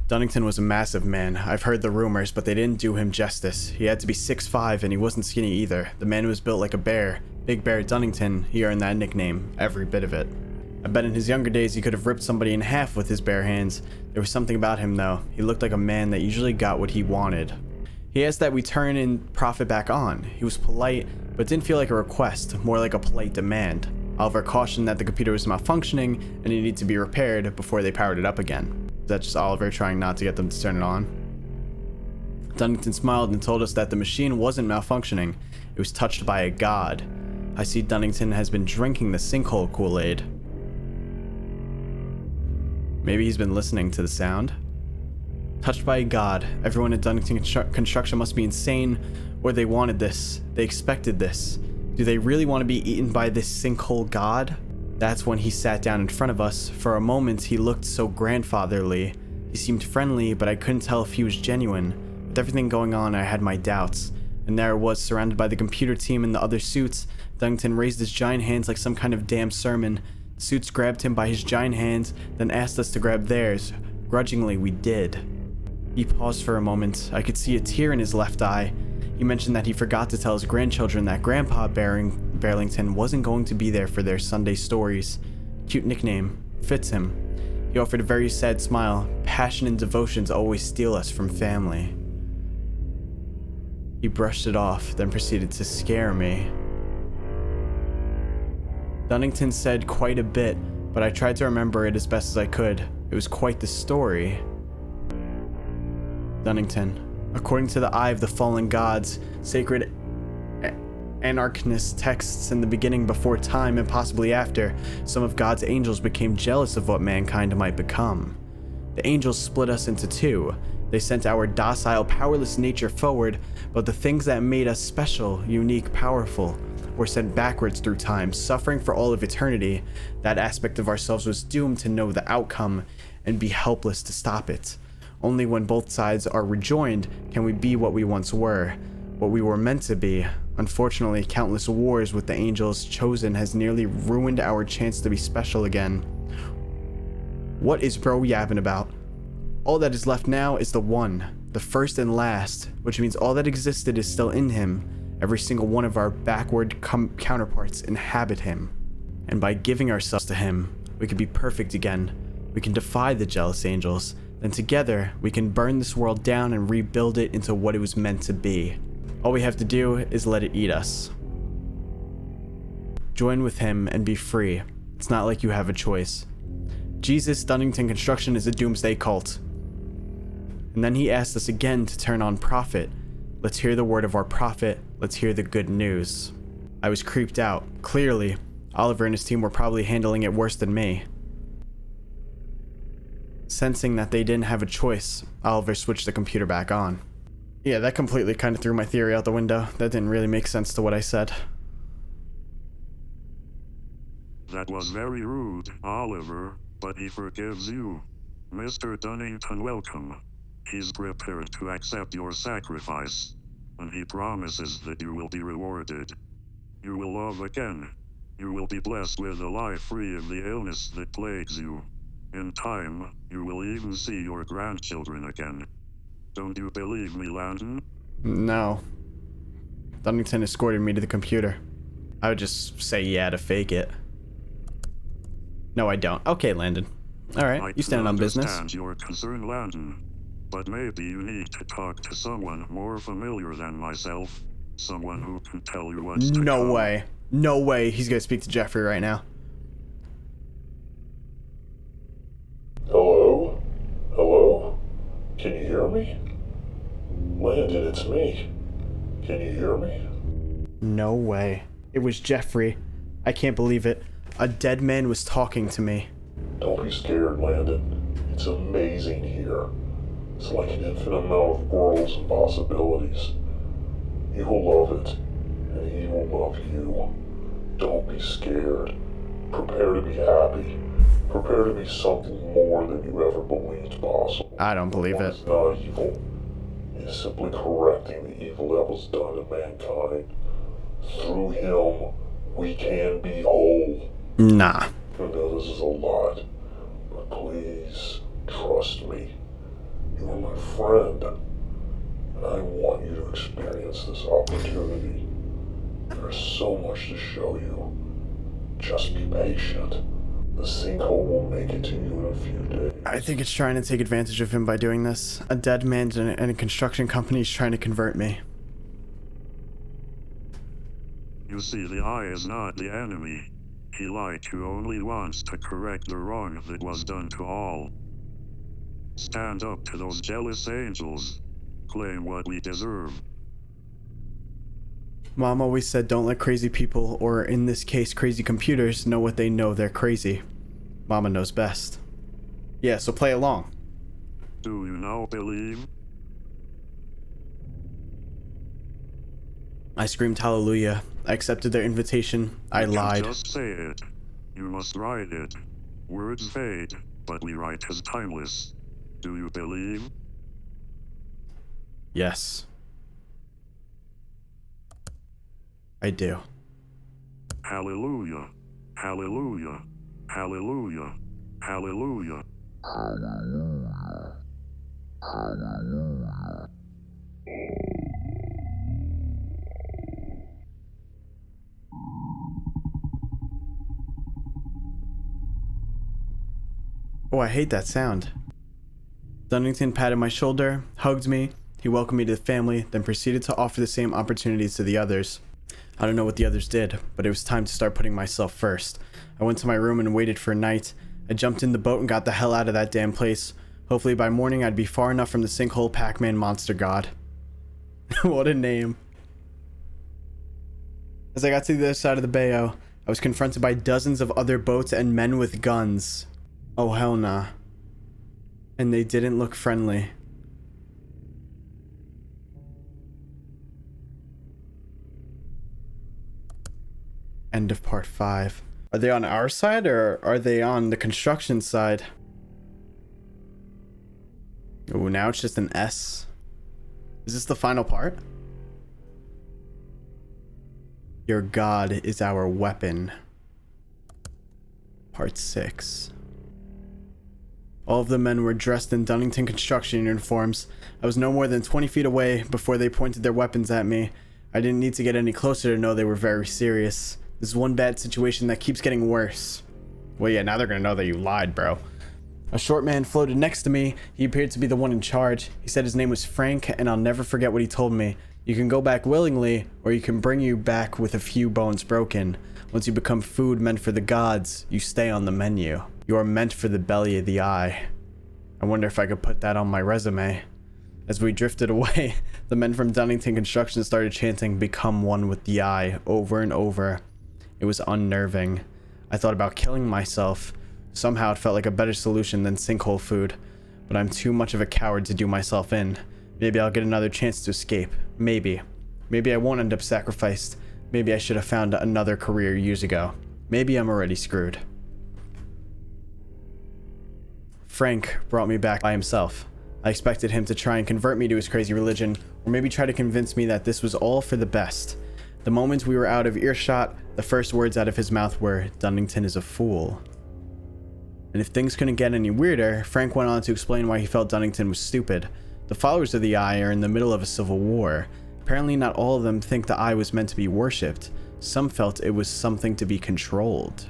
Dunnington was a massive man. I've heard the rumors, but they didn't do him justice. He had to be 6'5", and he wasn't skinny either. The man was built like a bear. Big Bear Dunnington, he earned that nickname, every bit of it. I bet in his younger days he could have ripped somebody in half with his bare hands. There was something about him though. He looked like a man that usually got what he wanted. He asked that we turn in Prophet back on. He was polite, but didn't feel like a request, more like a polite demand. Oliver cautioned that the computer was malfunctioning and it needed to be repaired before they powered it up again. That's just Oliver trying not to get them to turn it on. Dunnington smiled and told us that the machine wasn't malfunctioning. It was touched by a god. I see Dunnington has been drinking the Sinkhole Kool-Aid. Maybe he's been listening to the sound. Touched by a god. Everyone at Dunnington Construction must be insane, or they wanted this. They expected this. Do they really want to be eaten by this sinkhole god? That's when he sat down in front of us. For a moment, he looked so grandfatherly. He seemed friendly, but I couldn't tell if he was genuine. With everything going on, I had my doubts. And there I was, surrounded by the computer team and the other suits. Dunnington raised his giant hands like some kind of damn sermon. The suits grabbed him by his giant hands, then asked us to grab theirs. Grudgingly, we did. He paused for a moment. I could see a tear in his left eye. He mentioned that he forgot to tell his grandchildren that Grandpa Barrington wasn't going to be there for their Sunday stories. Cute nickname. Fits him. He offered a very sad smile. Passion and devotions always steal us from family. He brushed it off, then proceeded to scare me. Dunnington said quite a bit, but I tried to remember it as best as I could. It was quite the story. Dunnington. According to the Eye of the Fallen Gods, sacred anarchist texts in the beginning, before time, and possibly after, some of God's angels became jealous of what mankind might become. The angels split us into two. They sent our docile, powerless nature forward, but the things that made us special, unique, powerful, were sent backwards through time, suffering for all of eternity. That aspect of ourselves was doomed to know the outcome and be helpless to stop it. Only when both sides are rejoined can we be what we once were, what we were meant to be. Unfortunately, countless wars with the angels chosen has nearly ruined our chance to be special again. What is bro yapping about? All that is left now is the one, the first and last, which means all that existed is still in him. Every single one of our backward counterparts inhabit him. And by giving ourselves to him, we can be perfect again. We can defy the jealous angels. Then together, we can burn this world down and rebuild it into what it was meant to be. All we have to do is let it eat us. Join with him and be free. It's not like you have a choice. Jesus Dunnington Construction is a doomsday cult. And then he asked us again to turn on Prophet. Let's hear the word of our prophet. Let's hear the good news. I was creeped out. Clearly, Oliver and his team were probably handling it worse than me. Sensing that they didn't have a choice, Oliver switched the computer back on. Yeah, that completely kind of threw my theory out the window. That didn't really make sense to what I said. That was very rude, Oliver, but he forgives you. Mr. Dunnington, welcome. He's prepared to accept your sacrifice, and he promises that you will be rewarded. You will love again. You will be blessed with a life free of the illness that plagues you. In time, you will even see your grandchildren again. Don't you believe me, Landon? No. Dunnington escorted me to the computer. I would just say yeah to fake it. No, I don't. Okay, Landon. Alright, you stand on business. I understand your concern, Landon. But maybe you need to talk to someone more familiar than myself. Someone who can tell you what's to come. No way. No way he's gonna speak to Jeffrey right now. Hello? Hello? Can you hear me? Landon, it's me. Can you hear me? No way. It was Jeffrey. I can't believe it. A dead man was talking to me. Don't be scared, Landon. It's amazing here. It's like an infinite amount of worlds and possibilities. You will love it, and he will love you. Don't be scared. Prepare to be happy. Prepare to be something more than you ever believed possible. I don't believe it. It's not evil. It's simply correcting the evil that was done to mankind. Through him, we can be whole. Nah. I know this is a lot, but please trust me. You are my friend, and I want you to experience this opportunity. There's so much to show you. Just be patient. The sinkhole will make it to you in a few days. I think it's trying to take advantage of him by doing this. A dead man and a construction company is trying to convert me. You see, the eye is not the enemy. He lied to only wants to correct the wrong that was done to all. Stand up to those jealous angels. Claim what we deserve. Mom always said don't let crazy people, or in this case crazy computers, know what they know they're crazy. Mama knows best. Yeah, so play along. Do you now believe? I screamed hallelujah. I accepted their invitation. I You lied. can't just say it. You must write it. Words fade, but we write is timeless. Do you believe? Yes. I do. Hallelujah. Hallelujah. Hallelujah. Hallelujah. Oh, I hate that sound. Dunnington patted my shoulder, hugged me, he welcomed me to the family, then proceeded to offer the same opportunities to the others. I don't know what the others did, but it was time to start putting myself first. I went to my room and waited for night. I jumped in the boat and got the hell out of that damn place. Hopefully by morning I'd be far enough from the Sinkhole Pac-Man monster god. What a name. As I got to the other side of the bayou, I was confronted by dozens of other boats and men with guns. Oh hell nah. And they didn't look friendly. End of part 5. Are they on our side or are they on the construction side? Oh, now it's just an S. Is this the final part? Your God is our weapon. Part 6. All of the men were dressed in Dunnington construction uniforms. I was no more than 20 feet away before they pointed their weapons at me. I didn't need to get any closer to know they were very serious. This is one bad situation that keeps getting worse. Well, yeah, now they're gonna know that you lied, bro. A short man floated next to me. He appeared to be the one in charge. He said his name was Frank, and I'll never forget what he told me. You can go back willingly, or you can bring you back with a few bones broken. Once you become food meant for the gods, you stay on the menu. You are meant for the belly of the eye. I wonder if I could put that on my resume. As we drifted away, the men from Dunnington Construction started chanting, "Become one with the eye," over and over. It was unnerving. I thought about killing myself. Somehow it felt like a better solution than sinkhole food, but I'm too much of a coward to do myself in. Maybe I'll get another chance to escape. Maybe. Maybe I won't end up sacrificed. Maybe I should have found another career years ago. Maybe I'm already screwed. Frank brought me back by himself. I expected him to try and convert me to his crazy religion, or maybe try to convince me that this was all for the best. The moment we were out of earshot, the first words out of his mouth were, "Dunnington is a fool." And if things couldn't get any weirder, Frank went on to explain why he felt Dunnington was stupid. The followers of the Eye are in the middle of a civil war. Apparently not all of them think the Eye was meant to be worshipped. Some felt it was something to be controlled.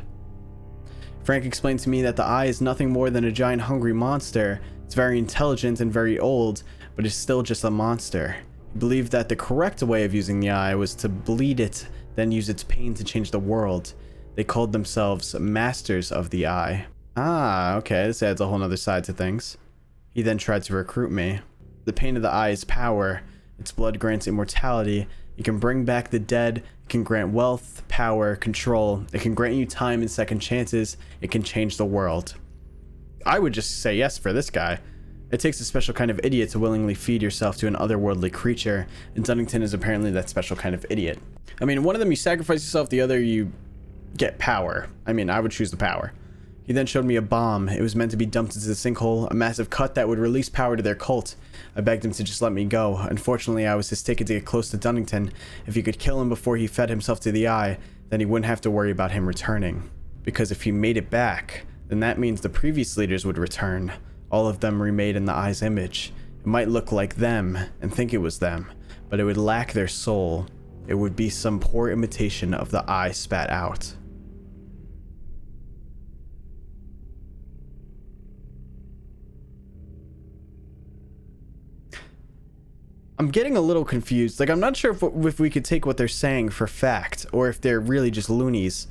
Frank explained to me that the Eye is nothing more than a giant hungry monster. It's very intelligent and very old, but it's still just a monster. He believed that the correct way of using the Eye was to bleed it, then use its pain to change the world. They called themselves Masters of the Eye. Ah, okay, this adds a whole nother side to things. He then tried to recruit me. The pain of the Eye is power. Its blood grants immortality. It can bring back the dead. It can grant wealth, power, control. It can grant you time and second chances. It can change the world. I would just say yes for this guy. It takes a special kind of idiot to willingly feed yourself to an otherworldly creature, and Dunnington is apparently that special kind of idiot. I mean, one of them you sacrifice yourself, the other you get power. I mean, I would choose the power. He then showed me a bomb. It was meant to be dumped into the sinkhole, a massive cut that would release power to their cult. I begged him to just let me go. Unfortunately, I was his ticket to get close to Dunnington. If he could kill him before he fed himself to the Eye, then he wouldn't have to worry about him returning. Because if he made it back, then that means the previous leaders would return. All of them remade in the eye's image. It might look like them and think it was them, but it would lack their soul. It would be some poor imitation of the eye spat out. I'm getting a little confused. Like, I'm not sure if we could take what they're saying for fact, or if they're really just loonies.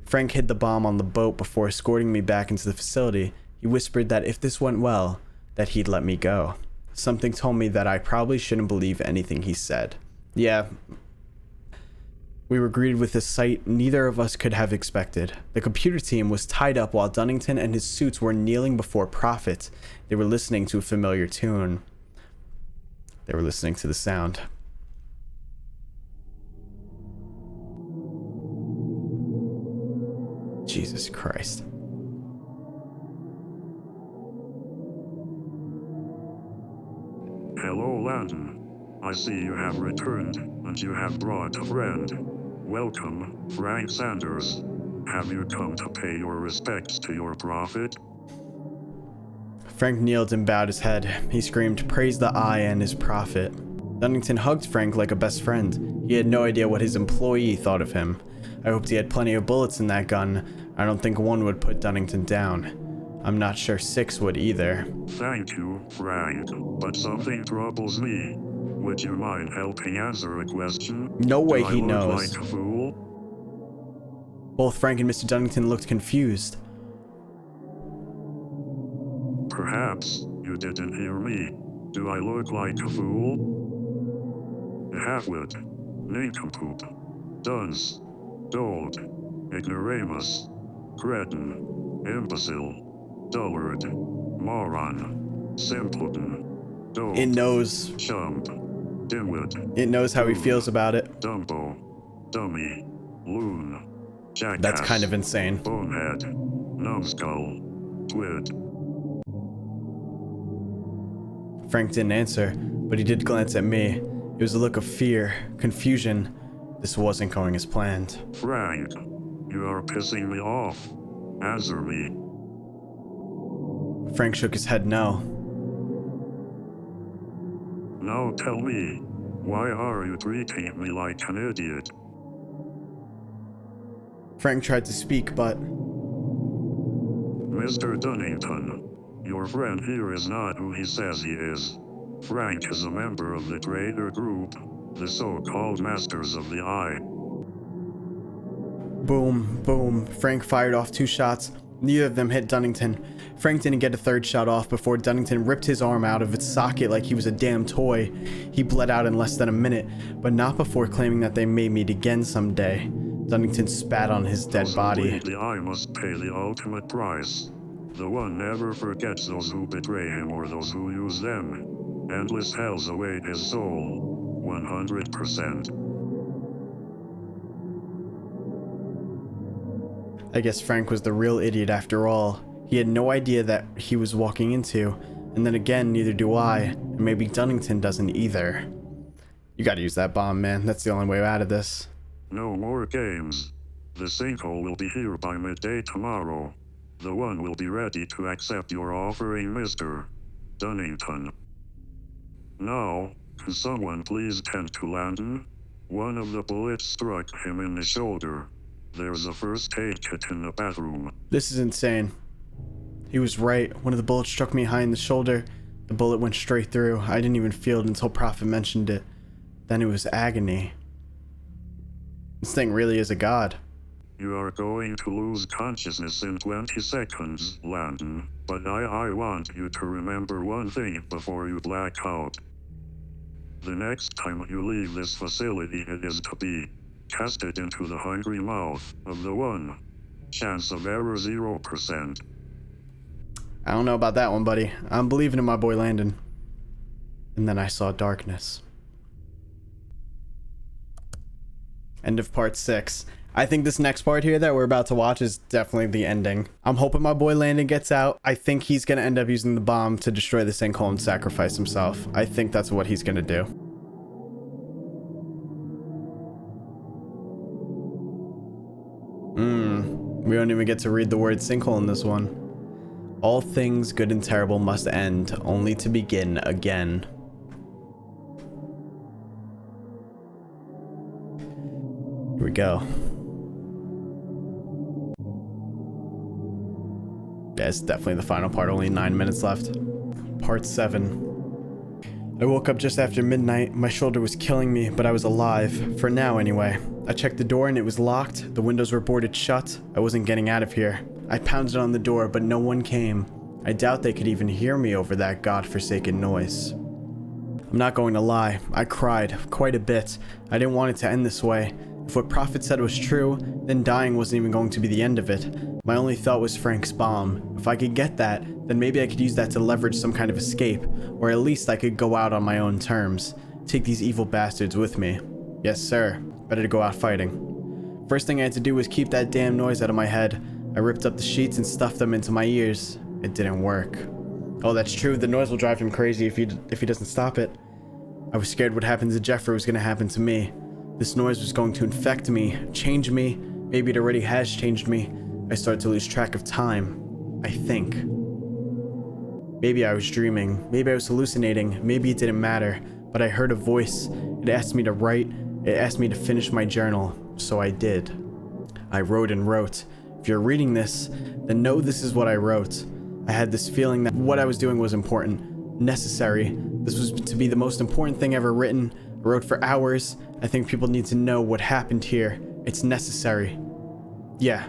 Frank hid the bomb on the boat before escorting me back into the facility. He whispered that if this went well, that he'd let me go. Something told me that I probably shouldn't believe anything he said. Yeah. We were greeted with a sight neither of us could have expected. The computer team was tied up while Dunnington and his suits were kneeling before Prophet. They were listening to a familiar tune. They were listening to the sound. Jesus Christ. Hello, Landon. I see you have returned, and you have brought a friend. Welcome, Frank Sanders. Have you come to pay your respects to your prophet? Frank kneeled and bowed his head. He screamed, "Praise the Eye and his prophet." Dunnington hugged Frank like a best friend. He had no idea what his employee thought of him. I hoped he had plenty of bullets in that gun. I don't think one would put Dunnington down. I'm not sure 6 would either. Thank you, Frank, but something troubles me. Would you mind helping answer a question? No way he Do I look knows. like a fool? Both Frank and Mr. Dunnington looked confused. Perhaps you didn't hear me. Do I look like a fool? A halfwit, nincompoop, dunce, dolt, ignoramus, cretin, imbecile, dullard, moron, simpleton, dope, It knows. chump, dimwit, It knows how he feels about it. dumbo, dummy, loon, jackass, That's kind of insane. bonehead, numbskull, twit. Frank didn't answer, but he did glance at me. It was a look of fear, confusion. This wasn't going as planned. Frank, you are pissing me off. Answer me. Frank shook his head no. Now tell me, why are you treating me like an idiot? Frank tried to speak, but Mr. Dunnington, your friend here is not who he says he is. Frank is a member of the traitor group, the so-called Masters of the Eye. boom, boom. Frank fired off 2 shots. Neither of them hit Dunnington. Frank didn't get a 3rd shot off before Dunnington ripped his arm out of its socket like he was a damn toy. He bled out in less than a minute, but not before claiming that they may meet again someday. Dunnington spat on his dead Those who body. bleed the eye must pay the ultimate price. The one never forgets those who betray him or those who use them. Endless hells await his soul. 100%. I guess Frank was the real idiot after all. He had no idea that he was walking into, and then again, neither do I, and maybe Dunnington doesn't either. You gotta use that bomb, man. That's the only way out of this. No more games. The Sinkhole will be here by midday tomorrow. The one will be ready to accept your offering, Mr. Dunnington. Now, can someone please tend to Landon? One of the bullets struck him in the shoulder. There's a first aid kit in the bathroom. This is insane. He was right. One of the bullets struck me high in the shoulder. The bullet went straight through. I didn't even feel it until Prophet mentioned it. Then it was agony. This thing really is a god. You are going to lose consciousness in 20 seconds, Landon, but I want you to remember one thing before you black out. The next time you leave this facility, it is to be casted into the hungry mouth of the one. Chance of error 0%. I don't know about that one, buddy. I'm believing in my boy Landon. And then I saw darkness. End of part 6. I think this next part here that we're about to watch is definitely the ending. I'm hoping my boy Landon gets out. I think he's going to end up using the bomb to destroy the sinkhole and sacrifice himself. I think that's what he's going to do. We don't even get to read the word sinkhole in this one. All things good and terrible must end, only to begin again. Here we go. Yeah, it's definitely the final part, only 9 minutes left. Part 7. I woke up just after midnight. My shoulder was killing me, but I was alive. For now, anyway. I checked the door and it was locked. The windows were boarded shut. I wasn't getting out of here. I pounded on the door, but no one came. I doubt they could even hear me over that godforsaken noise. I'm not going to lie. I cried quite a bit. I didn't want it to end this way. If what Prophet said was true, then dying wasn't even going to be the end of it. My only thought was Frank's bomb. If I could get that, then maybe I could use that to leverage some kind of escape, or at least I could go out on my own terms. Take these evil bastards with me. Yes, sir. Better to go out fighting. First thing I had to do was keep that damn noise out of my head. I ripped up the sheets and stuffed them into my ears. It didn't work. Oh, that's true. The noise will drive him crazy if he doesn't stop it. I was scared what happened to Jeffrey was going to happen to me. This noise was going to infect me, change me. Maybe it already has changed me. I started to lose track of time. I think. Maybe I was dreaming. Maybe I was hallucinating. Maybe it didn't matter. But I heard a voice. It asked me to write. It asked me to finish my journal. So I did. I wrote and wrote. If you're reading this, then know this is what I wrote. I had this feeling that what I was doing was important, necessary. This was to be the most important thing ever written. I wrote for hours. I think people need to know what happened here. It's necessary. Yeah,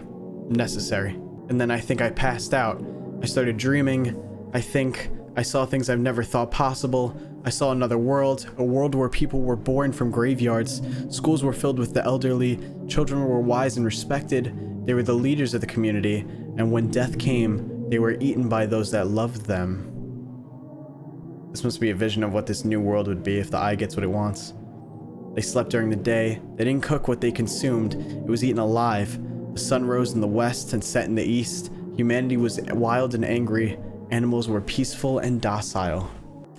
necessary. And then I think I passed out. I started dreaming. I think I saw things I've never thought possible. I saw another world, a world where people were born from graveyards. Schools were filled with the elderly. Children were wise and respected. They were the leaders of the community. And when death came, they were eaten by those that loved them. This must be a vision of what this new world would be if the eye gets what it wants. They slept during the day. They didn't cook what they consumed. It was eaten alive. The sun rose in the west and set in the east. Humanity was wild and angry. Animals were peaceful and docile.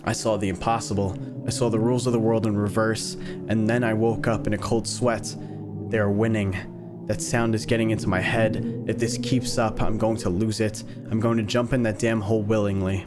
I saw the impossible. I saw the rules of the world in reverse. And then I woke up in a cold sweat. They are winning. That sound is getting into my head. If this keeps up, I'm going to lose it. I'm going to jump in that damn hole willingly.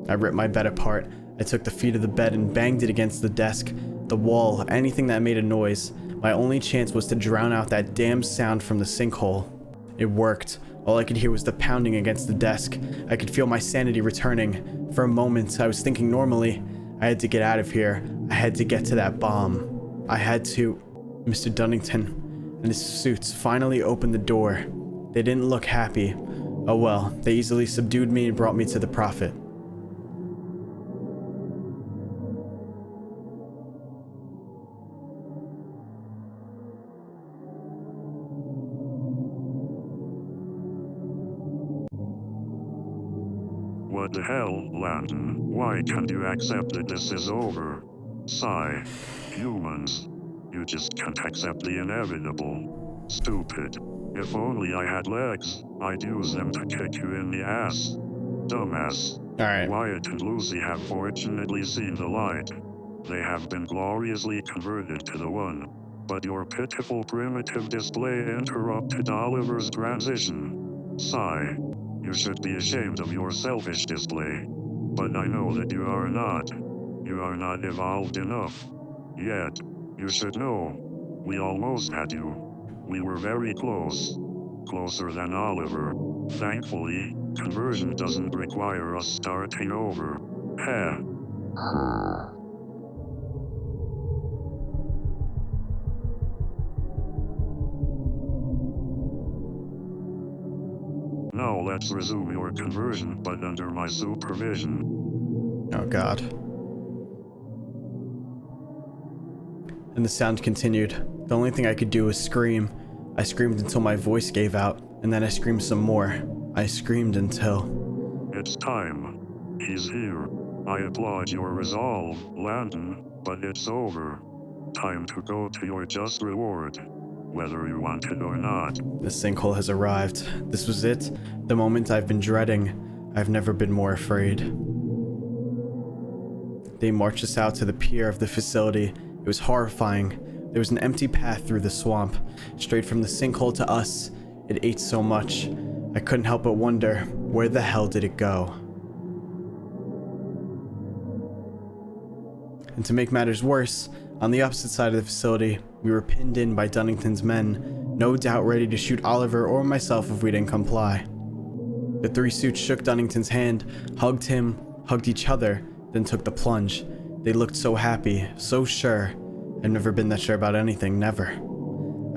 I ripped my bed apart. I took the feet of the bed and banged it against the desk, the wall, anything that made a noise. My only chance was to drown out that damn sound from the sinkhole. It worked. All I could hear was the pounding against the desk. I could feel my sanity returning. For a moment, I was thinking normally. I had to get out of here. I had to get to that bomb. I had to... Mr. Dunnington and his suits finally opened the door. They didn't look happy. Oh well, they easily subdued me and brought me to the Prophet. What the hell, Landon? Why can't you accept that this is over? Sigh. Humans. You just can't accept the inevitable. Stupid. If only I had legs, I'd use them to kick you in the ass. Dumbass. Alright. Wyatt and Lucy have fortunately seen the light. They have been gloriously converted to the One. But your pitiful primitive display interrupted Oliver's transition. Sigh. You should be ashamed of your selfish display. But I know that you are not. You are not evolved enough. Yet. You should know. We almost had you. We were very close. Closer than Oliver. Thankfully, conversion doesn't require us starting over. Heh. Now let's resume your conversion, but under my supervision. Oh god. And the sound continued. The only thing I could do was scream. I screamed until my voice gave out, and then I screamed some more. I screamed until... It's time. He's here. I applaud your resolve, Landon, but it's over. Time to go to your just reward, whether you want it or not. The sinkhole has arrived. This was it. The moment I've been dreading. I've never been more afraid. They marched us out to the pier of the facility. It was horrifying. There was an empty path through the swamp. Straight from the sinkhole to us. It ate so much. I couldn't help but wonder, Where the hell did it go? And to make matters worse, on the opposite side of the facility, we were pinned in by Dunnington's men, no doubt ready to shoot Oliver or myself if we didn't comply. The three suits shook Dunnington's hand, hugged him, hugged each other, then took the plunge. They looked so happy, so sure. I've never been that sure about anything, never.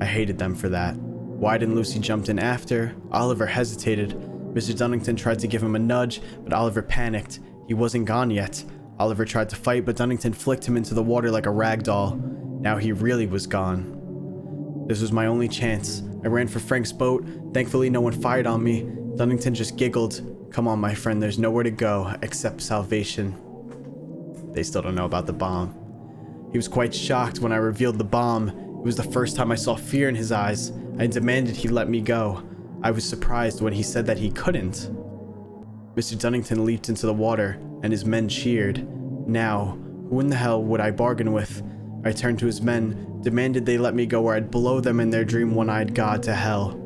I hated them for that. Wyatt and Lucy jumped in after. Oliver hesitated. Mr. Dunnington tried to give him a nudge, but Oliver panicked. He wasn't gone yet. Oliver tried to fight, but Dunnington flicked him into the water like a rag doll. Now he really was gone. This was my only chance. I ran for Frank's boat. Thankfully, no one fired on me. Dunnington just giggled. Come on, my friend, there's nowhere to go except salvation. They still don't know about the bomb. He was quite shocked when I revealed the bomb. It was the first time I saw fear in his eyes. I demanded he let me go. I was surprised when he said that he couldn't. Mr. Dunnington leaped into the water, and his men cheered. Now, who in the hell would I bargain with? I turned to his men, demanded they let me go or I'd blow them and their dream one-eyed god to hell.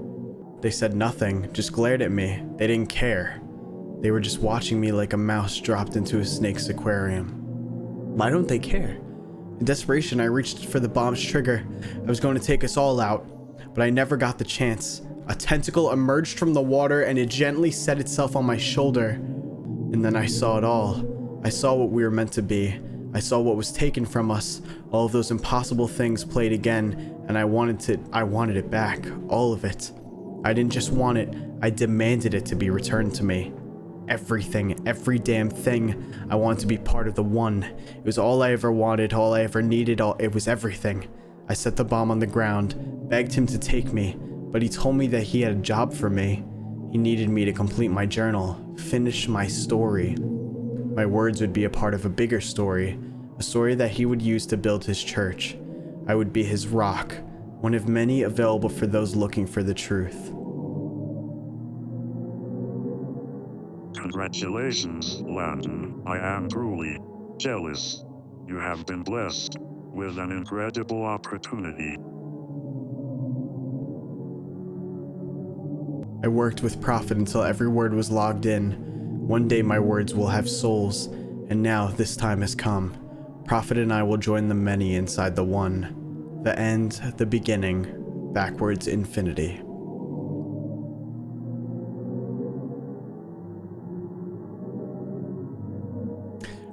They said nothing, just glared at me. They didn't care. They were just watching me like a mouse dropped into a snake's aquarium. Why don't they care? In desperation, I reached for the bomb's trigger. I was going to take us all out, but I never got the chance. A tentacle emerged from the water and it gently set itself on my shoulder. And then I saw it all. I saw what we were meant to be. I saw what was taken from us. All of those impossible things played again, and I wanted it back. All of it. I didn't just want it, I demanded it to be returned to me. Everything, every damn thing. I wanted to be part of the one. It was all I ever wanted, all I ever needed, it was everything. I set the bomb on the ground, begged him to take me, but he told me that he had a job for me. He needed me to complete my journal, finish my story. My words would be a part of a bigger story, a story that he would use to build his church. I would be his rock, one of many available for those looking for the truth. Congratulations, Landon. I am truly jealous. You have been blessed with an incredible opportunity. I worked with Prophet until every word was logged in. One day my words will have souls, and now this time has come. Prophet and I will join the many inside the one. The end, the beginning, backwards infinity.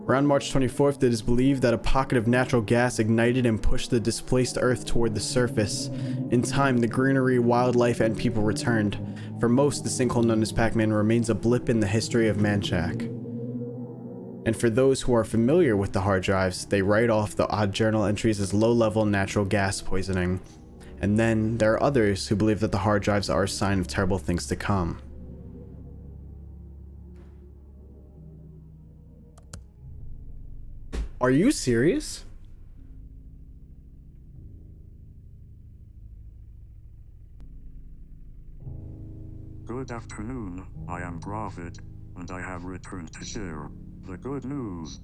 Around March 24th, it is believed that a pocket of natural gas ignited and pushed the displaced Earth toward the surface. In time, the greenery, wildlife, and people returned. For most, the sinkhole known as Pac-Man remains a blip in the history of Manchac. And for those who are familiar with the hard drives, they write off the odd journal entries as low-level natural gas poisoning. And then, there are others who believe that the hard drives are a sign of terrible things to come. Are you serious? Good afternoon, I am Prophet, and I have returned to share the good news.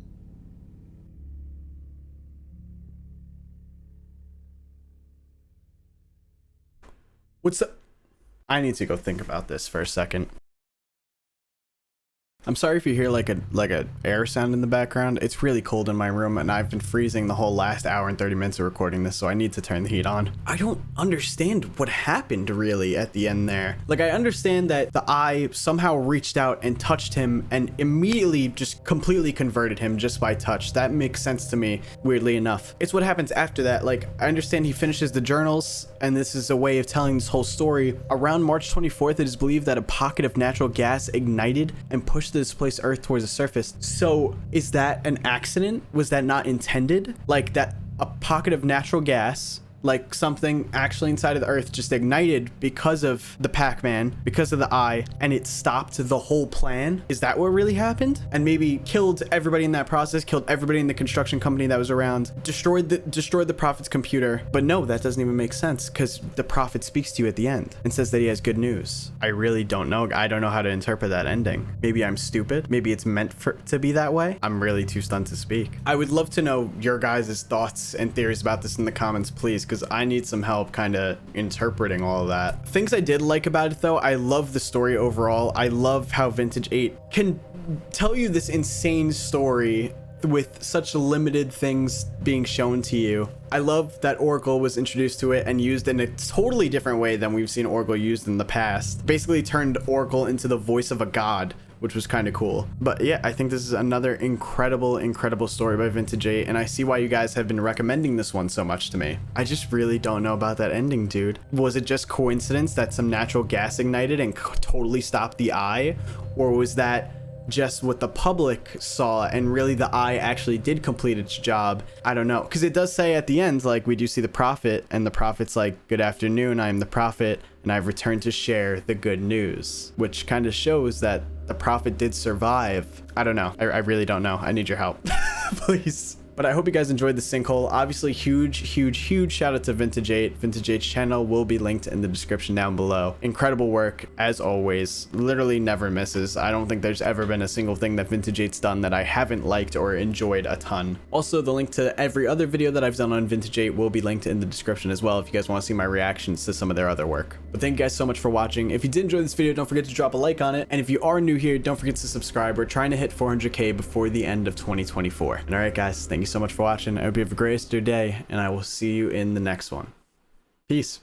What's up? I need to go think about this for a second. I'm sorry if you hear like a air sound in the background. It's really cold in my room and I've been freezing the whole last hour and 30 minutes of recording this, so I need to turn the heat on. I don't understand what happened really at the end there. Like, I understand that the eye somehow reached out and touched him and immediately just completely converted him just by touch. That makes sense to me, weirdly enough. It's what happens after that. Like, I understand he finishes the journals and this is a way of telling this whole story. Around March 24th, it is believed that a pocket of natural gas ignited and pushed the displaced Earth towards the surface. So is that an accident? Was that not intended? Like, that a pocket of natural gas, like something actually inside of the Earth, just ignited because of the Pac-Man, because of the eye, and it stopped the whole plan? Is that what really happened? And maybe killed everybody in that process, killed everybody in the construction company that was around, destroyed the Prophet's computer. But no, that doesn't even make sense, because the Prophet speaks to you at the end and says that he has good news. I really don't know. I don't know how to interpret that ending. Maybe I'm stupid. Maybe it's meant to be that way. I'm really too stunned to speak. I would love to know your guys' thoughts and theories about this in the comments, please, because I need some help kind of interpreting all of that. Things I did like about it though, I love the story overall. I love how Vintage 8 can tell you this insane story with such limited things being shown to you. I love that Oracle was introduced to it and used in a totally different way than we've seen Oracle used in the past. Basically turned Oracle into the voice of a god, which was kind of cool. But yeah, I think this is another incredible story by Vintage 8, and I see why you guys have been recommending this one so much to me. I just really don't know about that ending, dude. Was it just coincidence that some natural gas ignited and totally stopped the eye? Or was that just what the public saw and really the eye actually did complete its job? I don't know, because it does say at the end, like, we do see the prophet, and the prophet's like, good afternoon, I am the prophet and I've returned to share the good news, which kind of shows that the prophet did survive. I don't know. I really don't know. I need your help. Please. But I hope you guys enjoyed the Sinkhole. Obviously, huge shout out to Vintage 8. Vintage 8's channel will be linked in the description down below. Incredible work, as always. Literally never misses. I don't think there's ever been a single thing that Vintage 8's done that I haven't liked or enjoyed a ton. Also, the link to every other video that I've done on Vintage 8 will be linked in the description as well if you guys want to see my reactions to some of their other work. But thank you guys so much for watching. If you did enjoy this video, don't forget to drop a like on it. And if you are new here, don't forget to subscribe. We're trying to hit 400K before the end of 2024. And alright guys, thank you so much for watching. I hope you have a great rest of your day, and I will see you in the next one. Peace.